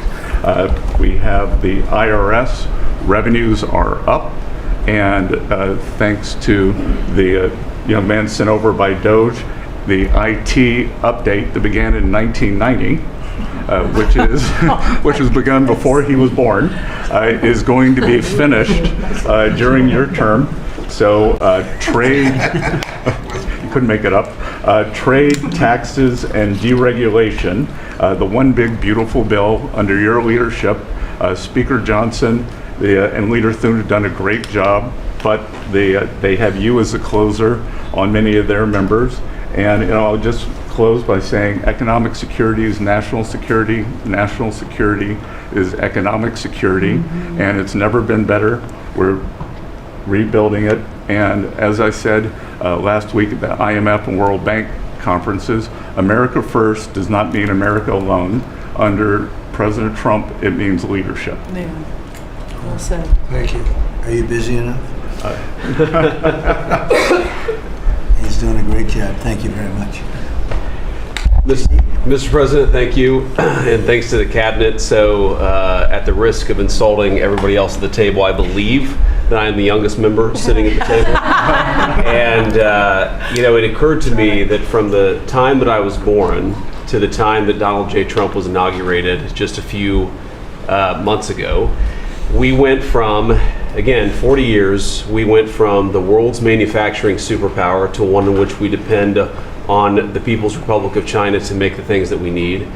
We have the IRS revenues are up, and thanks to the young man sent over by DOGE, the IT update that began in 1990, which was begun before he was born, is going to be finished during your term. So trade, you couldn't make it up, trade, taxes, and deregulation, the one big beautiful bill under your leadership. Speaker Johnson and Leader Thune have done a great job, but they have you as a closer on many of their members. And I'll just close by saying economic security is national security is economic security, and it's never been better. We're rebuilding it, and as I said last week at the IMF and World Bank conferences, America first does not mean America alone. Under President Trump, it means leadership. Yeah. Well said. Thank you. Are you busy enough? He's doing a great job. Thank you very much. Mr. President, thank you, and thanks to the cabinet. So, at the risk of insulting everybody else at the table, I believe that I am the youngest member sitting at the table. And, it occurred to me that from the time that I was born to the time that Donald J. Trump was inaugurated just a few months ago, we went from, again, 40 years, we went from the world's manufacturing superpower to one in which we depend on the People's Republic of China to make the things that we need.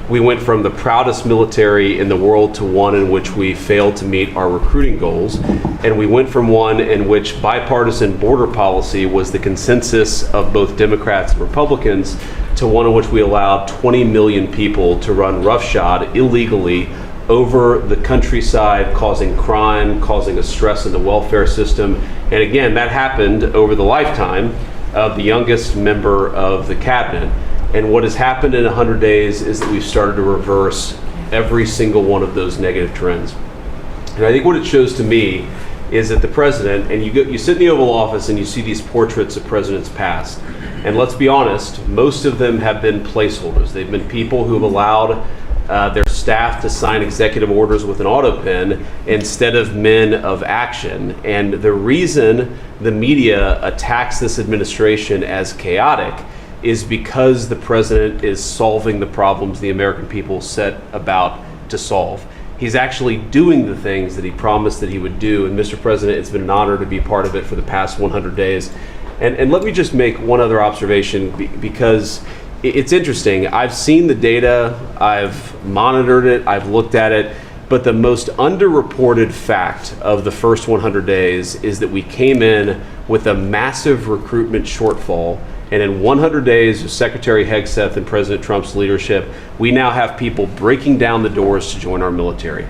We went from the proudest military in the world to one in which we failed to meet our recruiting goals. And we went from one in which bipartisan border policy was the consensus of both Democrats and Republicans to one in which we allowed 20 million people to run roughshod illegally over the countryside, causing crime, causing a stress in the welfare system. And again, that happened over the lifetime of the youngest member of the cabinet. And what has happened in 100 days is that we've started to reverse every single one of those negative trends. And I think what it shows to me is that the president, and you sit in the Oval Office and you see these portraits of presidents past. And let's be honest, most of them have been placeholders. They've been people who have allowed their staff to sign executive orders with an auto pen instead of men of action. And the reason the media attacks this administration as chaotic is because the president is solving the problems the American people set about to solve. He's actually doing the things that he promised that he would do. And Mr. President, it's been an honor to be part of it for the past 100 days. And let me just make one other observation because it's interesting. I've seen the data, I've monitored it, I've looked at it, but the most underreported fact of the first 100 days is that we came in with a massive recruitment shortfall. And in 100 days of Secretary Hegseth and President Trump's leadership, we now have people breaking down the doors to join our military.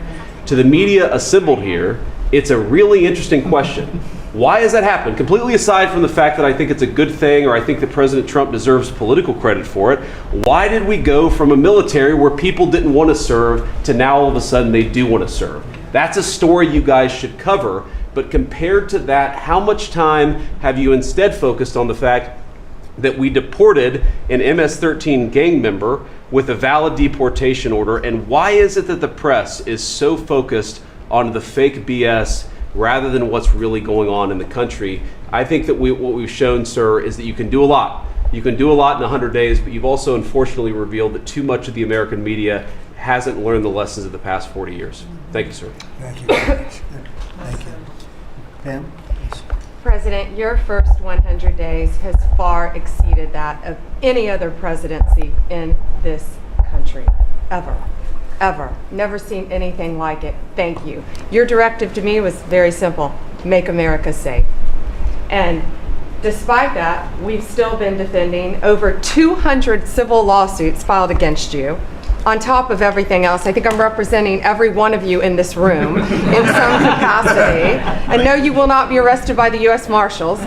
To the media assembled here, it's a really interesting question. Why has that happened? Completely aside from the fact that I think it's a good thing, or I think that President Trump deserves political credit for it, why did we go from a military where people didn't want to serve to now all of a sudden they do want to serve? That's a story you guys should cover, but compared to that, how much time have you instead focused on the fact that we deported an MS-13 gang member with a valid deportation order, and why is it that the press is so focused on the fake BS rather than what's really going on in the country? I think that what we've shown, sir, is that you can do a lot. You can do a lot in 100 days, but you've also unfortunately revealed that too much of the American media hasn't learned the lessons of the past 40 years. Thank you, sir. Thank you very much. Thank you. Pam? Please. President, your first 100 days has far exceeded that of any other presidency in this country, ever. Ever. Never seen anything like it. Thank you. Your directive to me was very simple: make America safe. And despite that, we've still been defending over 200 civil lawsuits filed against you. On top of everything else, I think I'm representing every one of you in this room in some capacity. And no, you will not be arrested by the U.S. Marshals.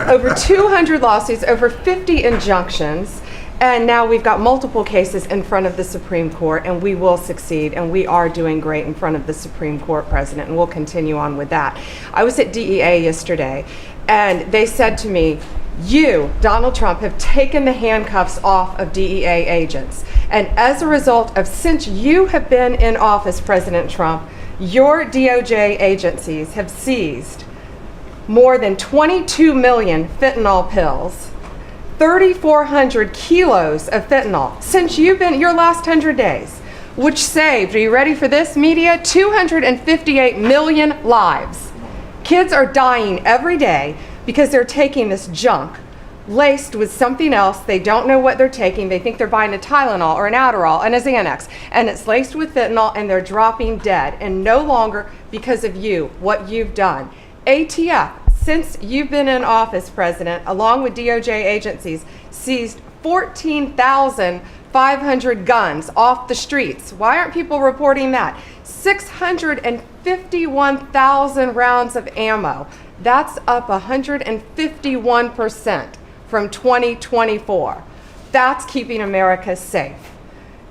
Over 200 lawsuits, over 50 injunctions. And now we've got multiple cases in front of the Supreme Court, and we will succeed, and we are doing great in front of the Supreme Court, President, and we'll continue on with that. I was at DEA yesterday, and they said to me, you, Donald Trump, have taken the handcuffs off of DEA agents. And as a result of, since you have been in office, President Trump, your DOJ agencies have seized more than 22 million fentanyl pills, 3,400 kilos of fentanyl since you've been your last 100 days, which saved, are you ready for this, media? 258 million lives. Kids are dying every day because they're taking this junk laced with something else. They don't know what they're taking. They think they're buying a Tylenol or an Adderall and a Xanax, and it's laced with fentanyl, and they're dropping dead. And no longer because of you, what you've done. ATF, since you've been in office, President, along with DOJ agencies, seized 14,500 guns off the streets. Why aren't people reporting that? 651,000 rounds of ammo. That's up 151% from 2024. That's keeping America safe.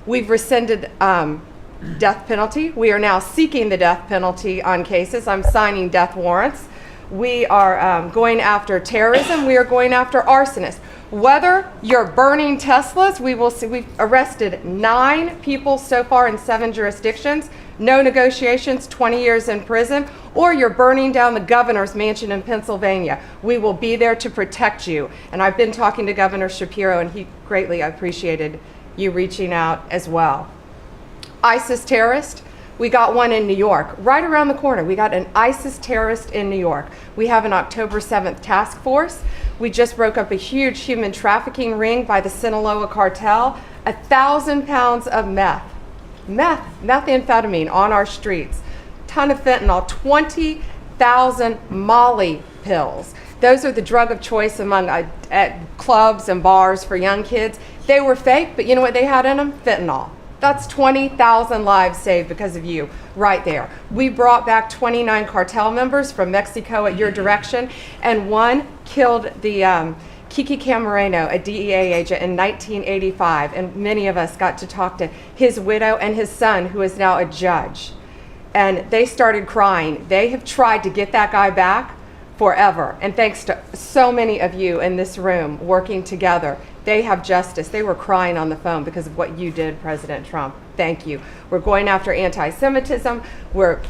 We've rescinded death penalty. We are now seeking the death penalty on cases. I'm signing death warrants. We are going after terrorism. We are going after arsonists. Whether you're burning Teslas, we will see. We've arrested 9 people so far in 7 jurisdictions. No negotiations, 20 years in prison, or you're burning down the governor's mansion in Pennsylvania. We will be there to protect you. And I've been talking to Governor Shapiro, and he greatly appreciated you reaching out as well. ISIS terrorist, we got one in New York, right around the corner. We got an ISIS terrorist in New York. We have an October 7th task force. We just broke up a huge human trafficking ring by the Sinaloa cartel. 1,000 pounds of methamphetamine on our streets. Ton of fentanyl, 20,000 Molly pills. Those are the drug of choice among at clubs and bars for young kids. They were fake, but you know what they had in them? Fentanyl. That's 20,000 lives saved because of you right there. We brought back 29 cartel members from Mexico at your direction, and one killed the Kiki Camareno, a DEA agent in 1985, and many of us got to talk to his widow and his son, who is now a judge. And they started crying. They have tried to get that guy back forever. And thanks to so many of you in this room working together, they have justice. They were crying on the phone because of what you did, President Trump. Thank you. We're going after anti-Semitism. We're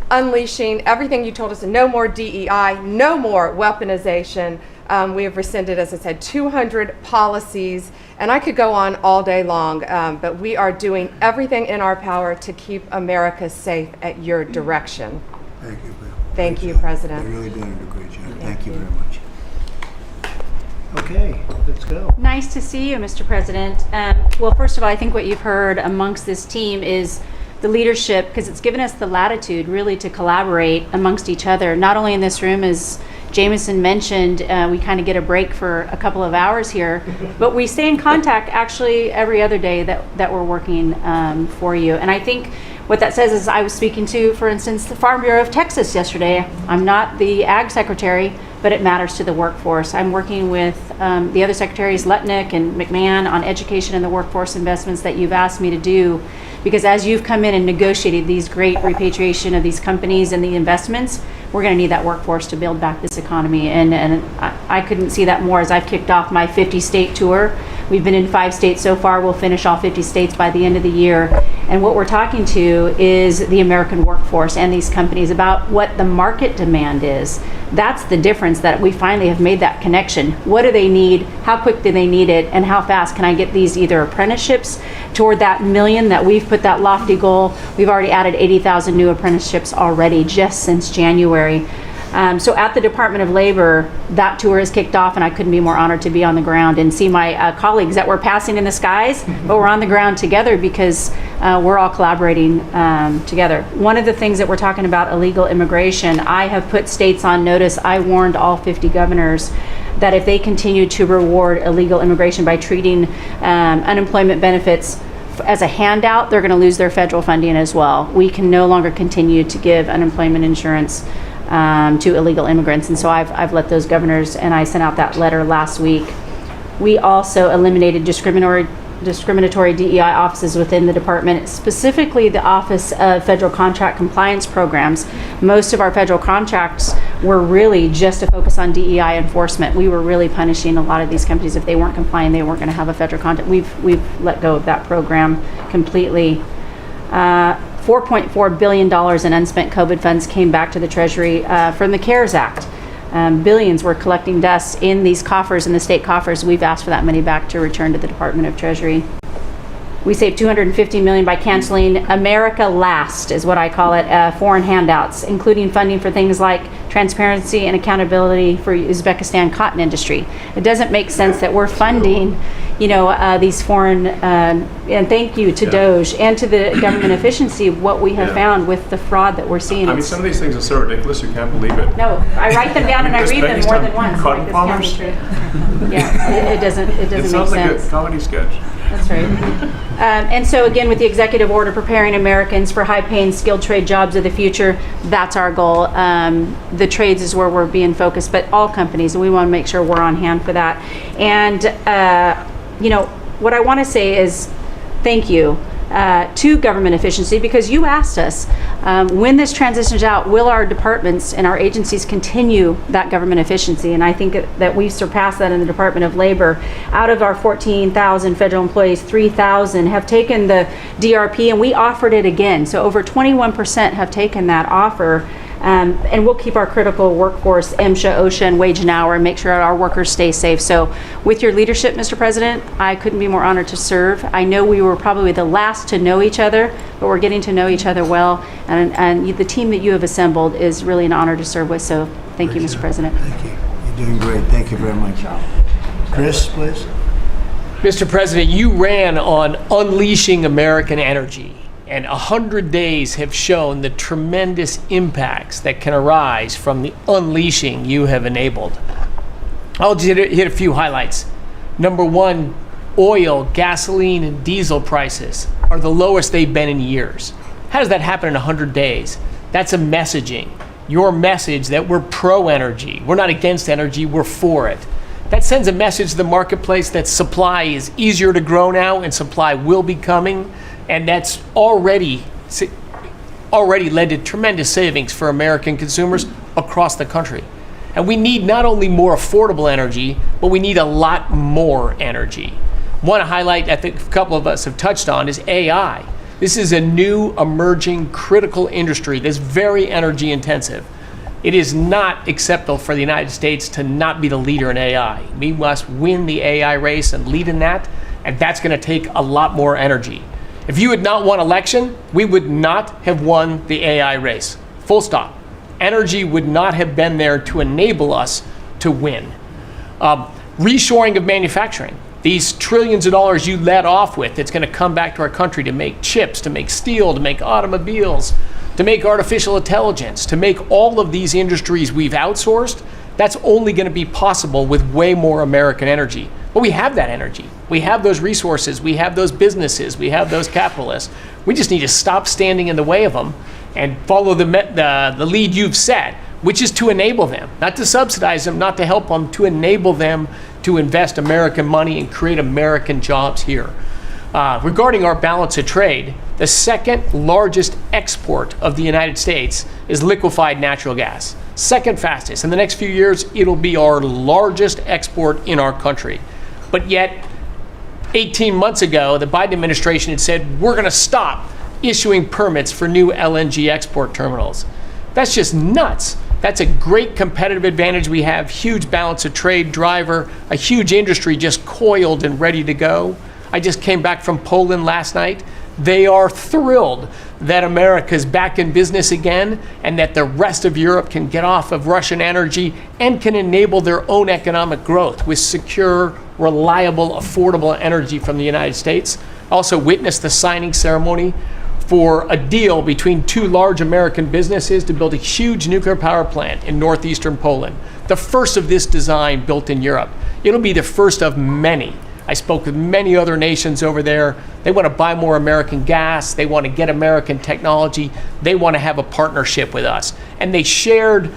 unleashing everything you told us. No more DEI, no more weaponization. We have rescinded, as I said, 200 policies, and I could go on all day long, but we are doing everything in our power to keep America safe at your direction. Thank you, Bill. Thank you, President. You're really doing a great job. Thank you very much. Okay, let's go. Nice to see you, Mr. President. Well, first of all, I think what you've heard amongst this team is the leadership, because it's given us the latitude really to collaborate amongst each other, not only in this room, as Jameson mentioned, we kind of get a break for a couple of hours here, but we stay in contact actually every other day that we're working for you. And I think what that says is I was speaking to, for instance, the Farm Bureau of Texas yesterday. I'm not the ag secretary, but it matters to the workforce. I'm working with the other secretaries, Lutnick and McMahon, on education and the workforce investments that you've asked me to do. Because as you've come in and negotiated these great repatriation of these companies and the investments, we're going to need that workforce to build back this economy. And I couldn't see that more as I've kicked off my 50-state tour. We've been in 5 states so far. We'll finish all 50 states by the end of the year. And what we're talking to is the American workforce and these companies about what the market demand is. That's the difference, that we finally have made that connection. What do they need? How quick do they need it? And how fast can I get these either apprenticeships toward that million that we've put that lofty goal? We've already added 80,000 new apprenticeships already just since January. So at the Department of Labor, that tour is kicked off, and I couldn't be more honored to be on the ground and see my colleagues that we're passing in the skies, but we're on the ground together because we're all collaborating together. One of the things that we're talking about, illegal immigration, I have put states on notice. I warned all 50 governors that if they continue to reward illegal immigration by treating unemployment benefits as a handout, they're going to lose their federal funding as well. We can no longer continue to give unemployment insurance to illegal immigrants. And so I've let those governors, and I sent out that letter last week. We also eliminated discriminatory DEI offices within the department, specifically the Office of Federal Contract Compliance Programs. Most of our federal contracts were really just to focus on DEI enforcement. We were really punishing a lot of these companies. If they weren't complying, they weren't going to have a federal contract. We've let go of that program completely. $4.4 billion in unspent COVID funds came back to the Treasury from the CARES Act. Billions were collecting dust in these coffers, in the state coffers. We've asked for that money back to return to the Department of Treasury. We saved $250 million by canceling America Last, is what I call it, foreign handouts, including funding for things like transparency and accountability for Uzbekistan cotton industry. It doesn't make sense that we're funding, these foreign, and thank you to DOJ and to the government efficiency, what we have found with the fraud that we're seeing. I mean, some of these things are so ridiculous, you can't believe it. No, I write them down and I read them more than once. Cotton farmers? Yeah, it doesn't make sense. It sounds like a comedy sketch. That's right. And so again, with the executive order preparing Americans for high-paying skilled trade jobs of the future, that's our goal. The trades is where we're being focused, but all companies, and we want to make sure we're on hand for that. And what I want to say is thank you to government efficiency, because you asked us when this transitions out, will our departments and our agencies continue that government efficiency? And I think that we've surpassed that in the Department of Labor. Out of our 14,000 federal employees, 3,000 have taken the DRP, and we offered it again. So over 21% have taken that offer. And we'll keep our critical workforce, MSHA, OSHA, and wage and hour, and make sure our workers stay safe. So with your leadership, Mr. President, I couldn't be more honored to serve. I know we were probably the last to know each other, but we're getting to know each other well. And the team that you have assembled is really an honor to serve with. So thank you, Mr. President. Thank you. You're doing great. Thank you very much. Chris, please. Mr. President, you ran on unleashing American energy. And 100 days have shown the tremendous impacts that can arise from the unleashing you have enabled. I'll just hit a few highlights. Number one, oil, gasoline, and diesel prices are the lowest they've been in years. How does that happen in 100 days? That's a messaging. Your message that we're pro-energy. We're not against energy, we're for it. That sends a message to the marketplace that supply is easier to grow now and supply will be coming. And that's already led to tremendous savings for American consumers across the country. And we need not only more affordable energy, but we need a lot more energy. One highlight I think a couple of us have touched on is AI. This is a new emerging critical industry that's very energy intensive. It is not acceptable for the United States to not be the leader in AI. We must win the AI race and lead in that, and that's going to take a lot more energy. If you had not won election, we would not have won the AI race. Full stop. Energy would not have been there to enable us to win. Reshoring of manufacturing. These trillions of dollars you led off with, it's going to come back to our country to make chips, to make steel, to make automobiles, to make artificial intelligence, to make all of these industries we've outsourced. That's only going to be possible with way more American energy. But But we have that energy. We have those resources. We have those businesses. We have those capitalists. We just need to stop standing in the way of them and follow the lead you've set, which is to enable them, not to subsidize them, not to help them, to enable them to invest American money and create American jobs here. Regarding our balance of trade, the second largest export of the United States is liquefied natural gas. Second fastest. In the next few years, it'll be our largest export in our country. But yet, 18 months ago, the Biden administration had said, we're going to stop issuing permits for new LNG export terminals. That's just nuts. That's a great competitive advantage we have, huge balance of trade driver, a huge industry just coiled and ready to go. I just came back from Poland last night. They are thrilled that America is back in business again and that the rest of Europe can get off of Russian energy and can enable their own economic growth with secure, reliable, affordable energy from the United States. Also witnessed the signing ceremony for a deal between two large American businesses to build a huge nuclear power plant in northeastern Poland. The first of this design built in Europe. It'll be the first of many. I spoke with many other nations over there. They want to buy more American gas. They want to get American technology. They want to have a partnership with us. And they shared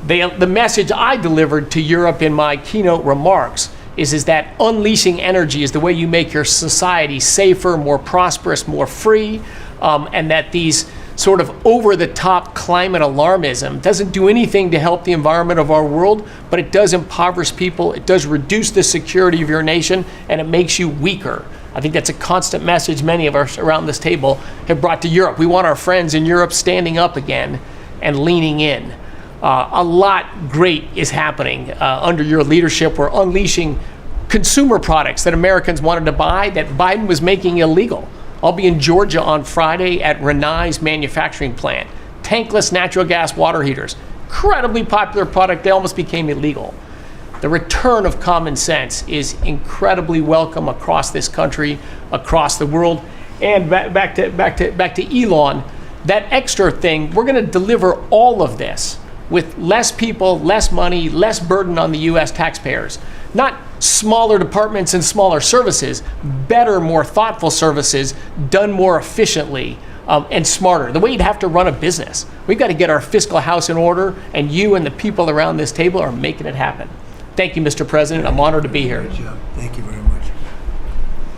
the message I delivered to Europe in my keynote remarks is that unleashing energy is the way you make your society safer, more prosperous, more free, and that these sort of over-the-top climate alarmism doesn't do anything to help the environment of our world, but it does impoverish people, it does reduce the security of your nation, and it makes you weaker. I think that's a constant message many of us around this table have brought to Europe. We want our friends in Europe standing up again and leaning in. A lot great is happening under your leadership. We're unleashing consumer products that Americans wanted to buy that Biden was making illegal. I'll be in Georgia on Friday at Renai's manufacturing plant. Tankless natural gas water heaters. Incredibly popular product. They almost became illegal. The return of common sense is incredibly welcome across this country, across the world. And back to Elon, that extra thing, we're going to deliver all of this with less people, less money, less burden on the U.S. taxpayers. Not smaller departments and smaller services, better, more thoughtful services done more efficiently and smarter. The way you'd have to run a business. We've got to get our fiscal house in order, and you and the people around this table are making it happen. Thank you, Mr. President. I'm honored to be here. Good job. Thank you very much.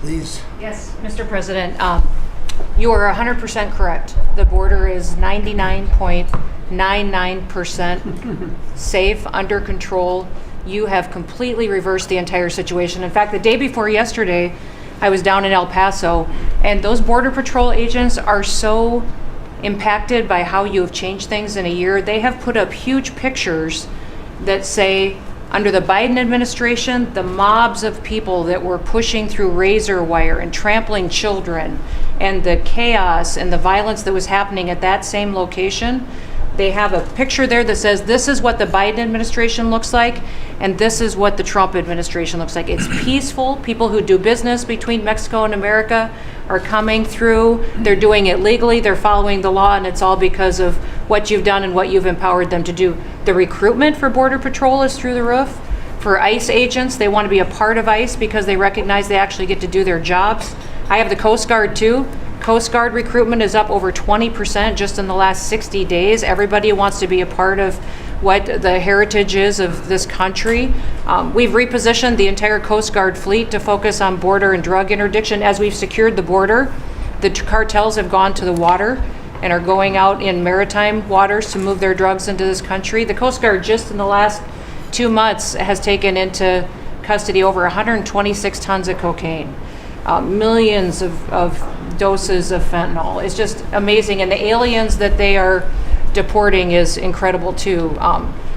Please. Yes, Mr. President, you are 100% correct. The border is 99.99% safe, under control. You have completely reversed the entire situation. In fact, the day before yesterday, I was down in El Paso, and those Border Patrol agents are so impacted by how you have changed things in a year. They have put up huge pictures that say, under the Biden administration, the mobs of people that were pushing through razor wire and trampling children, and the chaos and the violence that was happening at that same location, they have a picture there that says, this is what the Biden administration looks like, and this is what the Trump administration looks like. It's peaceful. People who do business between Mexico and America are coming through. They're doing it legally. They're following the law, and it's all because of what you've done and what you've empowered them to do. The recruitment for Border Patrol is through the roof. For ICE agents, they want to be a part of ICE because they recognize they actually get to do their jobs. I have the Coast Guard too. Coast Guard recruitment is up over 20% just in the last 60 days. Everybody wants to be a part of what the heritage is of this country. We've repositioned the entire Coast Guard fleet to focus on border and drug interdiction. As we've secured the border, the cartels have gone to the water and are going out in maritime waters to move their drugs into this country. The Coast Guard just in the last 2 months has taken into custody over 126 tons of cocaine, millions of doses of fentanyl. It's just amazing. And the aliens that they are deporting is incredible too.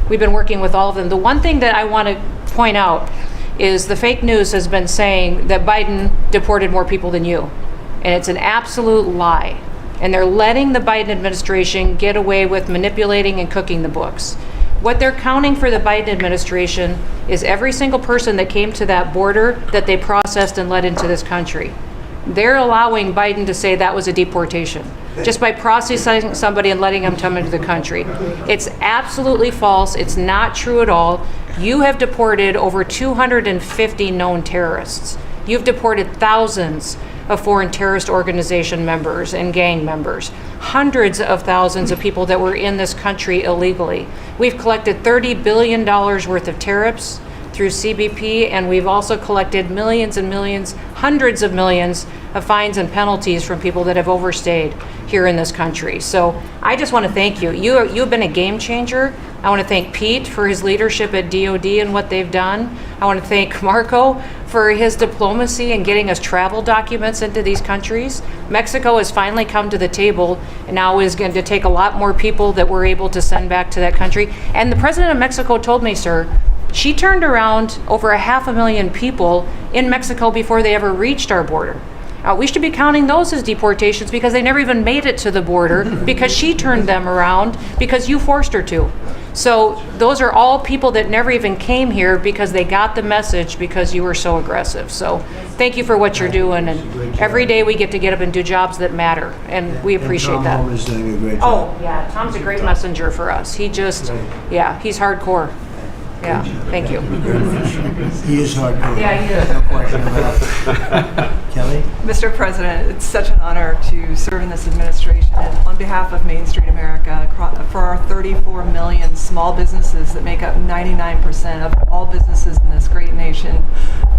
We've been working with all of them. The one thing that I want to point out is the fake news has been saying that Biden deported more people than you. And it's an absolute lie. And they're letting the Biden administration get away with manipulating and cooking the books. What they're counting for the Biden administration is every single person that came to that border that they processed and let into this country. they're allowing Biden to say that was a deportation just by processing somebody and letting them come into the country. It's absolutely false. It's not true at all. You have deported over 250 known terrorists. You've deported thousands of foreign terrorist organization members and gang members, hundreds of thousands of people that were in this country illegally. We've collected $30 billion worth of tariffs through CBP, and we've also collected millions and millions, hundreds of millions of fines and penalties from people that have overstayed here in this country. So I just want to thank you. You've been a game changer. I want to thank Pete for his leadership at DOD and what they've done. I want to thank Marco for his diplomacy and getting us travel documents into these countries. Mexico has finally come to the table and now is going to take a lot more people that we're able to send back to that country. And the president of Mexico told me, sir, she turned around over 500,000 people in Mexico before they ever reached our border. We should be counting those as deportations because they never even made it to the border because she turned them around because you forced her to. So those are all people that never even came here because they got the message because you were so aggressive. So thank you for what you're doing. And every day we get up and do jobs that matter. And we appreciate that. Tom is doing a great job. Oh, yeah. Tom's a great messenger for us. He just, yeah, he's hardcore. Yeah, thank you. He is hardcore. Yeah, he is. No question about it. Kelly? Mr. President, it's such an honor to serve in this administration. And on behalf of Main Street America, for our 34 million small businesses that make up 99% of all businesses in this great nation,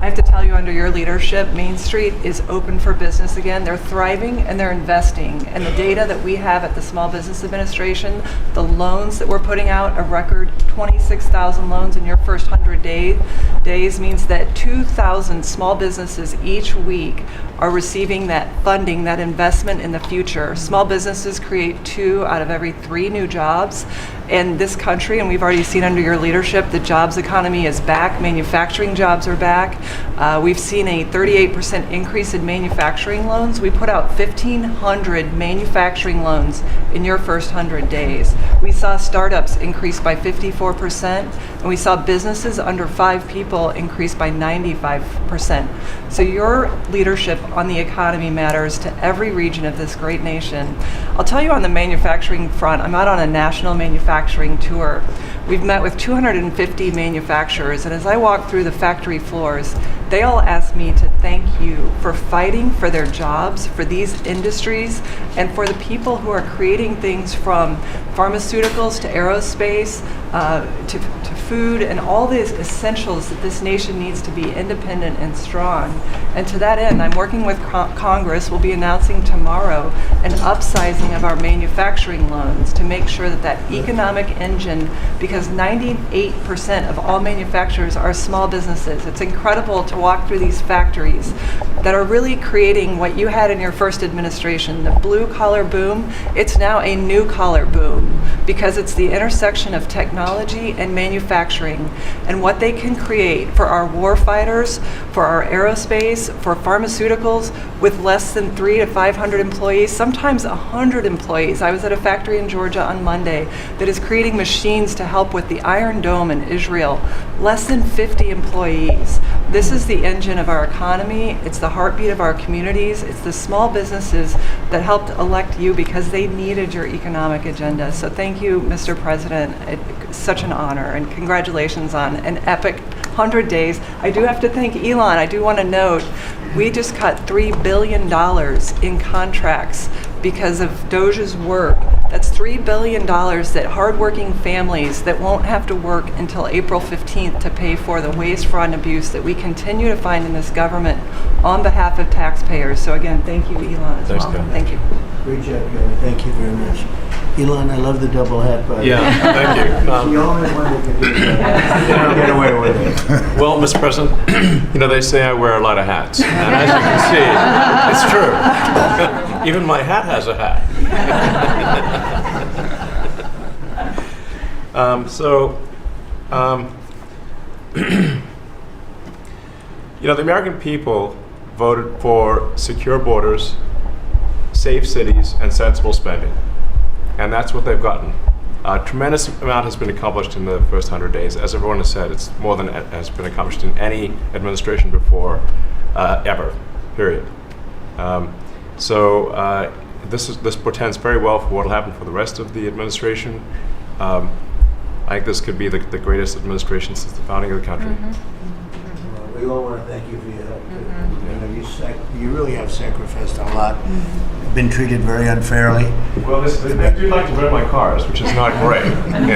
I have to tell you, under your leadership, Main Street is open for business again. They're thriving and they're investing. And the data that we have at the Small Business Administration, the loans that we're putting out, a record 26,000 loans in your first 100 days means that 2,000 small businesses each week are receiving that funding, that investment in the future. Small businesses create 2 out of every 3 new jobs in this country, and we've already seen under your leadership the jobs economy is back. Manufacturing jobs are back. We've seen a 38% increase in manufacturing loans. We put out 1,500 manufacturing loans in your first 100 days. We saw startups increase by 54%, and we saw businesses under 5 people increase by 95%. So your leadership on the economy matters to every region of this great nation. I'll tell you, on the manufacturing front, I'm out on a national manufacturing tour. We've met with 250 manufacturers, and as I walk through the factory floors, they all ask me to thank you for fighting for their jobs, for these industries, and for the people who are creating things from pharmaceuticals to aerospace, to food, and all these essentials that this nation needs to be independent and strong. And to that end, I'm working with Congress. We'll be announcing tomorrow an upsizing of our manufacturing loans to make sure that that economic engine, because 98% of all manufacturers are small businesses. It's incredible to walk through these factories that are really creating what you had in your first administration, the blue collar boom. It's now a new collar boom because it's the intersection of technology and manufacturing and what they can create for our war fighters, for our aerospace, for pharmaceuticals with less than 300 to 500 employees, sometimes 100 employees. I was at a factory in Georgia on Monday that is creating machines to help with the Iron Dome in Israel, less than 50 employees. This is the engine of our economy. It's the heartbeat of our communities. It's the small businesses that helped elect you because they needed your economic agenda. So thank you, Mr. President. It's such an honor, and congratulations on an epic 100 days. I do have to thank Elon. I do want to note, we just cut $3 billion in contracts because of Doge's work. That's $3 billion that hardworking families that won't have to work until April 15th to pay for the waste, fraud, and abuse that we continue to find in this government on behalf of taxpayers. So again, thank you, Elon, as well. Thank you. Great job, Kelly. Thank you very much. Elon, I love the double hat, by the way. Yeah, thank you. He's the only one that can do that. You don't get away with it. Well, Mr. President, you know, they say I wear a lot of hats. And as you can see, it's true. Even my hat has a hat. You know, the American people voted for secure borders, safe cities, and sensible spending. And that's what they've gotten. A tremendous amount has been accomplished in the first 100 days. As everyone has said, it's more than has been accomplished in any administration before, ever, period. This portends very well for what will happen for the rest of the administration. I think this could be the greatest administration since the founding of the country. Well, we all want to thank you for your help. You really have sacrificed a lot. Been treated very unfairly. Well, they do like to rent my cars, which is not great. Could be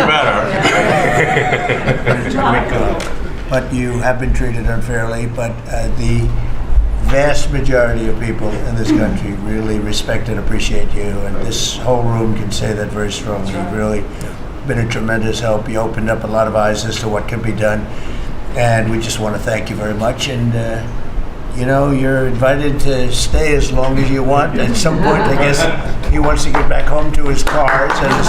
better. But you have been treated unfairly. But the vast majority of people in this country really respect and appreciate you, and this whole room can say that very strongly. You've really been a tremendous help. You opened up a lot of eyes as to what can be done, and we just want to thank you very much. And you're invited to stay as long as you want. At some point, I guess he wants to get back home to his cars and his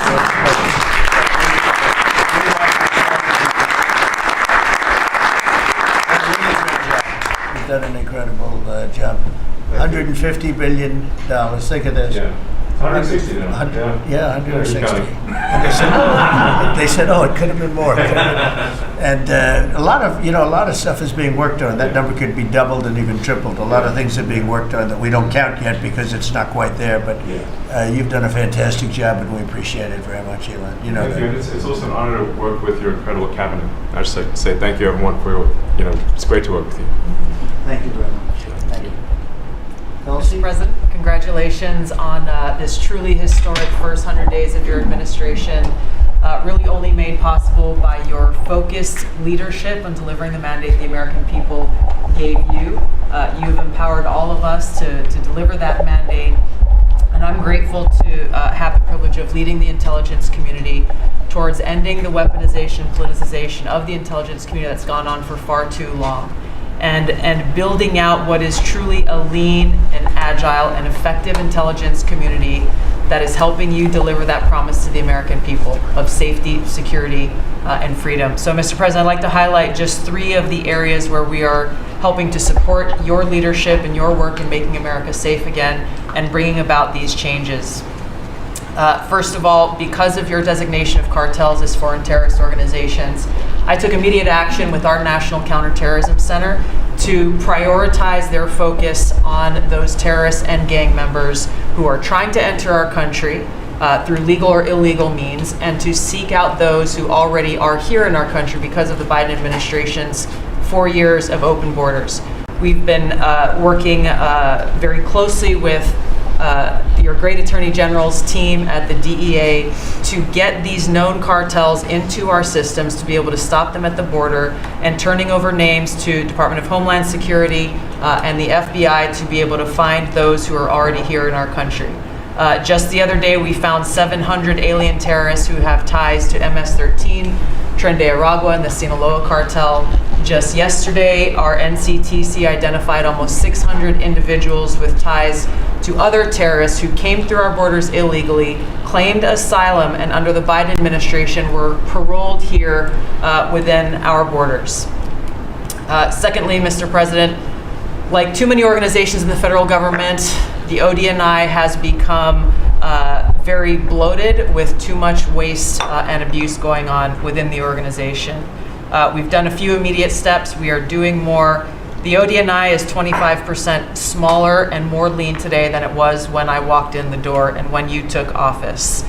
He's done an incredible job. $150 billion. Think of this. Yeah. 160 now. 160. And they said, oh, it could have been more. And a lot of stuff is being worked on. That number could be doubled and even tripled. A lot of things are being worked on that we don't count yet because it's not quite there. But you've done a fantastic job, and we appreciate it very much, Elon. You know thank you. It's also an honor to work with your incredible cabinet. I just like to say thank you, everyone, for it's great to work with you. Thank you very much. Thank you. Mr. President, congratulations on this truly historic first 100 days of your administration, really only made possible by your focused leadership on delivering the mandate the American people gave you. You've empowered all of us to deliver that mandate, and I'm grateful to have the privilege of leading the intelligence community towards ending the weaponization, politicization of the intelligence community that's gone on for far too long. And building out what is truly a lean and agile and effective intelligence community that is helping you deliver that promise to the American people of safety, security, and freedom. So, Mr. President, I'd like to highlight just 3 of the areas where we are helping to support your leadership and your work in making America safe again and bringing about these changes. First of all, because of your designation of cartels as foreign terrorist organizations, I took immediate action with our National Counterterrorism Center to prioritize their focus on those terrorists and gang members who are trying to enter our country through legal or illegal means, and to seek out those who already are here in our country because of the Biden administration's 4 years of open borders. We've been working very closely with your great Attorney General's team at the DEA to get these known cartels into our systems, to be able to stop them at the border, and turning over names to Department of Homeland Security and the FBI to be able to find those who are already here in our country. Just the other day, we found 700 alien terrorists who have ties to MS-13, Tren de Aragua, and the Sinaloa cartel. Just yesterday, our NCTC identified almost 600 individuals with ties to other terrorists who came through our borders illegally, claimed asylum, and under the Biden administration were paroled here within our borders. Secondly, Mr. President, like too many organizations in the federal government, the ODNI has become very bloated with too much waste and abuse going on within the organization. We've done a few immediate steps. We are doing more. The ODNI is 25% smaller and more lean today than it was when I walked in the door and when you took office.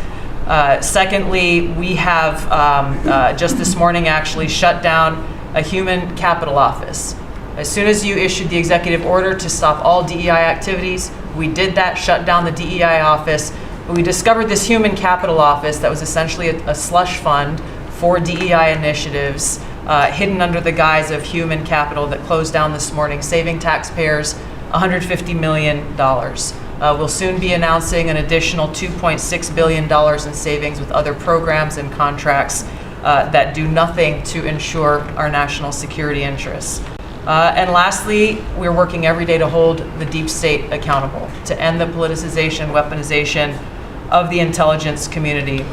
Secondly, we have just this morning actually shut down a human capital office. As soon as you issued the executive order to stop all DEI activities, we did that, shut down the DEI office. But we discovered this human capital office that was essentially a slush fund for DEI initiatives, hidden under the guise of human capital, that closed down this morning, saving taxpayers $150 million. We'll soon be announcing an additional $2.6 billion in savings with other programs and contracts that do nothing to ensure our national security interests. And lastly, we're working every day to hold the deep state accountable, to end the politicization, weaponization of the intelligence community.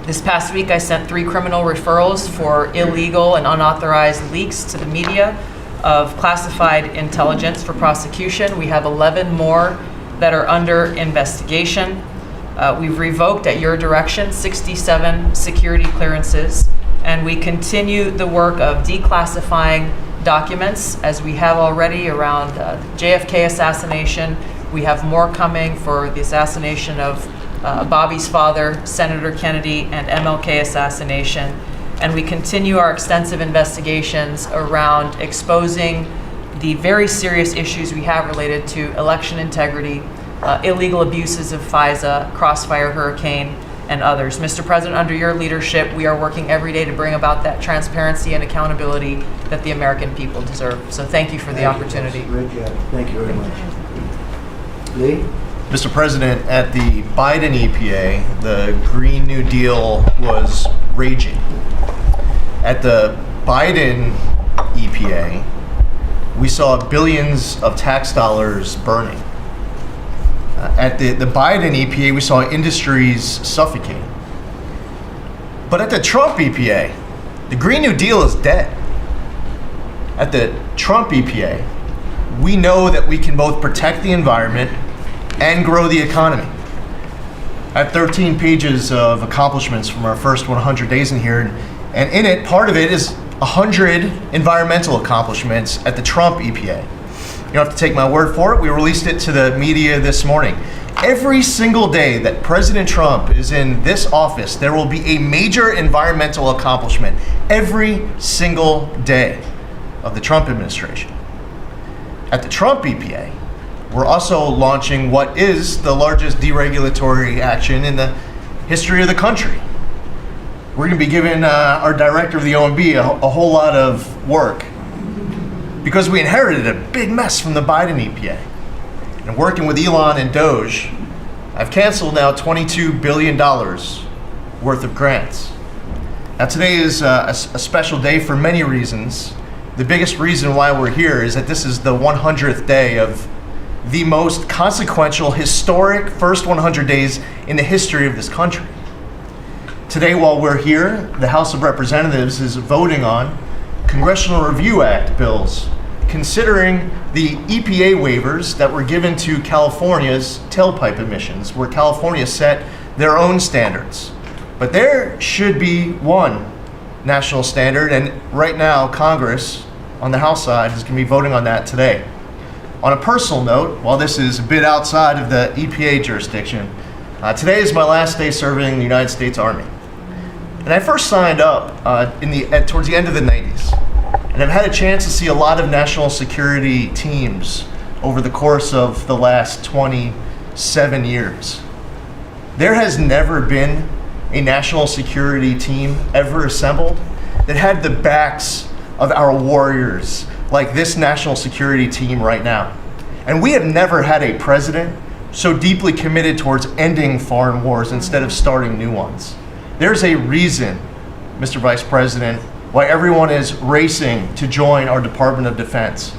This past week, I sent 3 criminal referrals for illegal and unauthorized leaks to the media of classified intelligence for prosecution. We have 11 more that are under investigation. We've revoked, at your direction, 67 security clearances, and we continue the work of declassifying documents, as we have already around JFK assassination. We have more coming for the assassination of Bobby's father, Senator Kennedy, and MLK assassination. And we continue our extensive investigations around exposing the very serious issues we have related to election integrity, illegal abuses of FISA, Crossfire Hurricane, and others. Mr. President, under your leadership, we are working every day to bring about that transparency and accountability that the American people deserve. So thank you for the opportunity. Great job. Thank you very much. Lee? Mr. President, at the Biden EPA, the Green New Deal was raging. At the Biden EPA, we saw billions of tax dollars burning. At the Biden EPA, we saw industries suffocating. But at the Trump EPA, the Green New Deal is dead. At the Trump EPA, we know that we can both protect the environment and grow the economy. I have 13 pages of accomplishments from our first 100 days in here, and in it, part of it is 100 environmental accomplishments at the Trump EPA. You don't have to take my word for it. We released it to the media this morning. Every single day that President Trump is in this office, there will be a major environmental accomplishment every single day of the Trump administration. At the Trump EPA, we're also launching what is the largest deregulatory action in the history of the country. We're going to be giving our director of the OMB a whole lot of work because we inherited a big mess from the Biden EPA. And working with Elon and Doge, I've canceled now $22 billion worth of grants. Now today is a special day for many reasons. The biggest reason why we're here is that this is the 100th day of the most consequential, historic first 100 days in the history of this country. Today, while we're here, the House of Representatives is voting on Congressional Review Act bills considering the EPA waivers that were given to California's tailpipe emissions, where California set their own standards. But there should be one national standard, and right now, Congress on the House side is going to be voting on that today. On a personal note, while this is a bit outside of the EPA jurisdiction, today is my last day serving in the United States Army. And I first signed up towards the end of the 90s. And I've had a chance to see a lot of national security teams over the course of the last 27 years. There has never been a national security team ever assembled that had the backs of our warriors like this national security team right now. And we have never had a president so deeply committed towards ending foreign wars instead of starting new ones. There's a reason, Mr. Vice President, why everyone is racing to join our Department of Defense.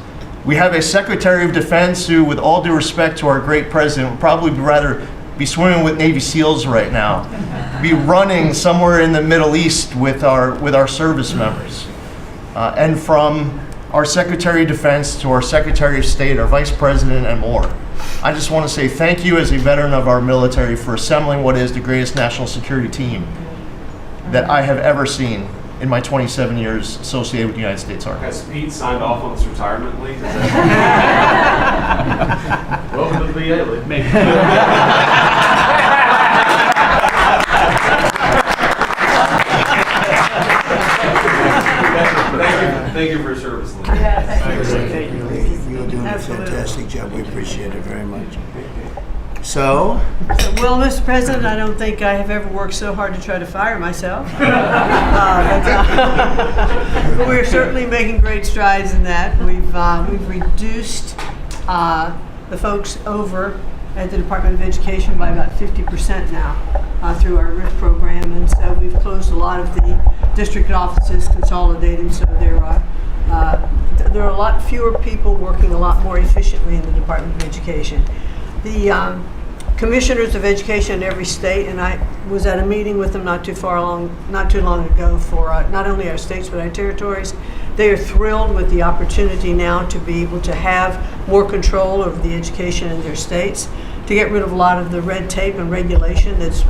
We have a Secretary of Defense who, with all due respect to our great president, would probably rather be swimming with Navy SEALs right now, be running somewhere in the Middle East with our service members. And from our Secretary of Defense to our Secretary of State, our Vice President, and more. I just want to say thank you as a veteran of our military for assembling what is the greatest national security team that I have ever seen in my 27 years associated with the United States Army. Has Pete signed off on this retirement leave? Welcome to the VA, Lee. Thank you for your service, Lee. Thank you. You're doing a fantastic job. We appreciate it very much. So? Well, Mr. President, I don't think I have ever worked so hard to try to fire myself. But we're certainly making great strides in that. We've reduced the folks over at the Department of Education by about 50% now through our RIF program, and so we've closed a lot of the district offices, consolidated, so there are a lot fewer people working a lot more efficiently in the Department of Education. The commissioners of education in every state, and I was at a meeting with them not too long ago for not only our states but our territories. They are thrilled with the opportunity now to be able to have more control over the education in their states, to get rid of a lot of the red tape and regulation that's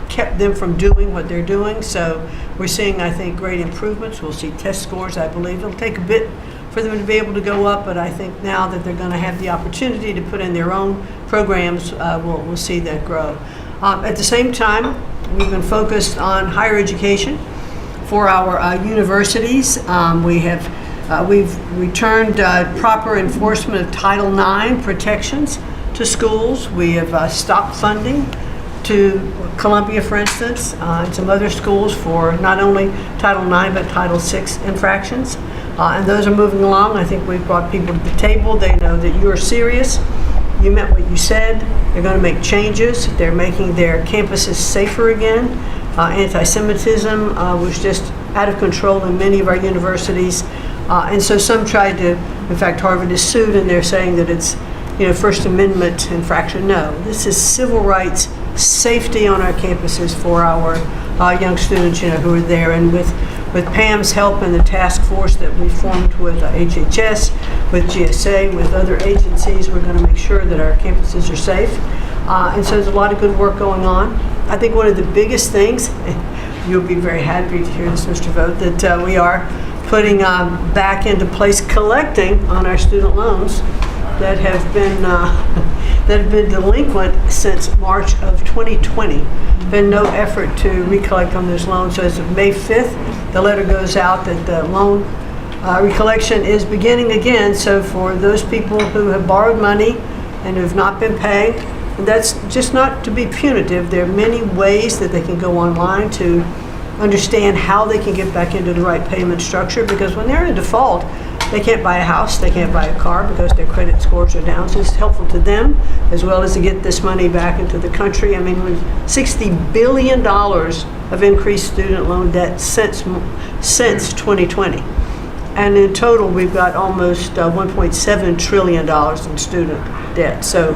kept them from doing what they're doing. So we're seeing, I think, great improvements. We'll see test scores, I believe. It'll take a bit for them to be able to go up, but I think now that they're going to have the opportunity to put in their own programs, we'll see that grow. At the same time, we've been focused on higher education for our universities. We've returned proper enforcement of Title IX protections to schools. We have stopped funding to Columbia, for instance, and some other schools for not only Title IX but Title VI infractions. And those are moving along. I think we've brought people to the table. They know that you're serious. You meant what you said. They're going to make changes. They're making their campuses safer again. Anti-Semitism was just out of control in many of our universities. And so some tried to, in fact, Harvard is sued and they're saying that it's, First Amendment infraction. No, this is civil rights, safety on our campuses for our young students, who are there. And with Pam's help and the task force that we formed with HHS, with GSA, with other agencies, we're going to make sure that our campuses are safe. And so there's a lot of good work going on. I think one of the biggest things, you'll be very happy to hear this, Mr. Vogt, that we are putting back into place collecting on our student loans that have been delinquent since March of 2020. Been no effort to recollect on those loans. So as of May 5th, the letter goes out that the loan recollection is beginning again. So for those people who have borrowed money and have not been paying, and that's just not to be punitive. There are many ways that they can go online to understand how they can get back into the right payment structure, because when they're in default, they can't buy a house, they can't buy a car because their credit scores are down. So it's helpful to them as well as to get this money back into the country. I mean, with $60 billion of increased student loan debt since 2020. And in total, we've got almost $1.7 trillion in student debt. So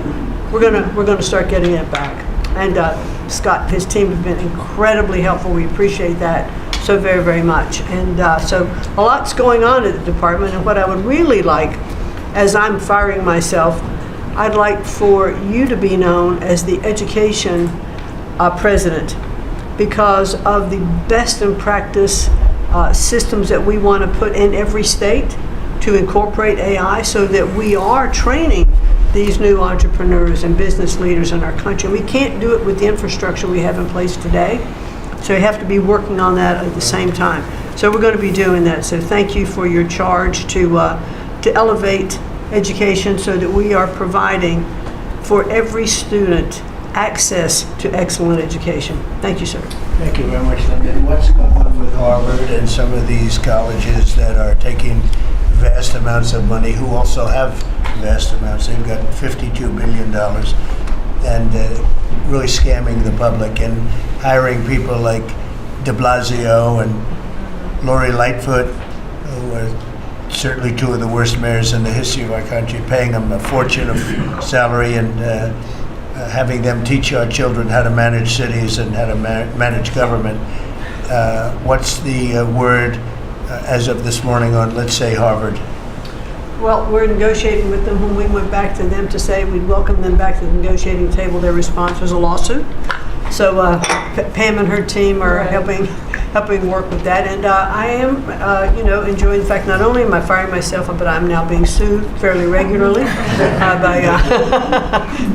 we're gonna start getting it back. And Scott and his team have been incredibly helpful. We appreciate that so very, very much. And so a lot's going on at the department. And what I would really like, as I'm firing myself, I'd like for you to be known as the education president, because of the best in practice systems that we want to put in every state to incorporate AI, so that we are training these new entrepreneurs and business leaders in our country. We can't do it with the infrastructure we have in place today. So you have to be working on that at the same time. So we're going to be doing that. So thank you for your charge to elevate education so that we are providing for every student access to excellent education. Thank you, sir. Thank you very much, Linda. And what's going on with Harvard and some of these colleges that are taking vast amounts of money, who also have vast amounts? They've got $52 billion and really scamming the public and hiring people like de Blasio and Lori Lightfoot, who are certainly two of the worst mayors in the history of our country, paying them a fortune of salary and having them teach our children how to manage cities and how to manage government. What's the word as of this morning on, let's say, Harvard? Well, we're negotiating with them. When we went back to them to say we'd welcome them back to the negotiating table, their response was a lawsuit. So Pam and her team are helping work with that. And I am, enjoying the fact not only am I firing myself, but I'm now being sued fairly regularly by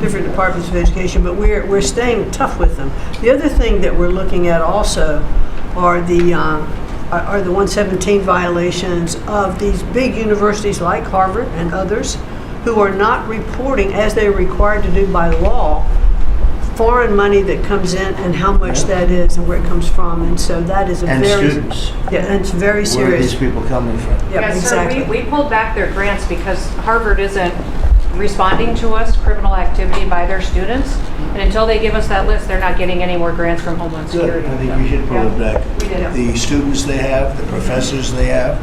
different departments of education. But we're staying tough with them. The other thing that we're looking at also are the 117 violations of these big universities like Harvard and others who are not reporting, as they're required to do by law, foreign money that comes in and how much that is and where it comes from. And so that is and students. Yeah, and it's very serious. Where are these people coming from? Yep, Yes, exactly. sir, we pulled back their grants because Harvard isn't responding to us criminal activity by their students, and until they give us that list, they're not getting any more grants from Homeland Good. Security. I think we should pull it back. We did. The students they have, the professors they have,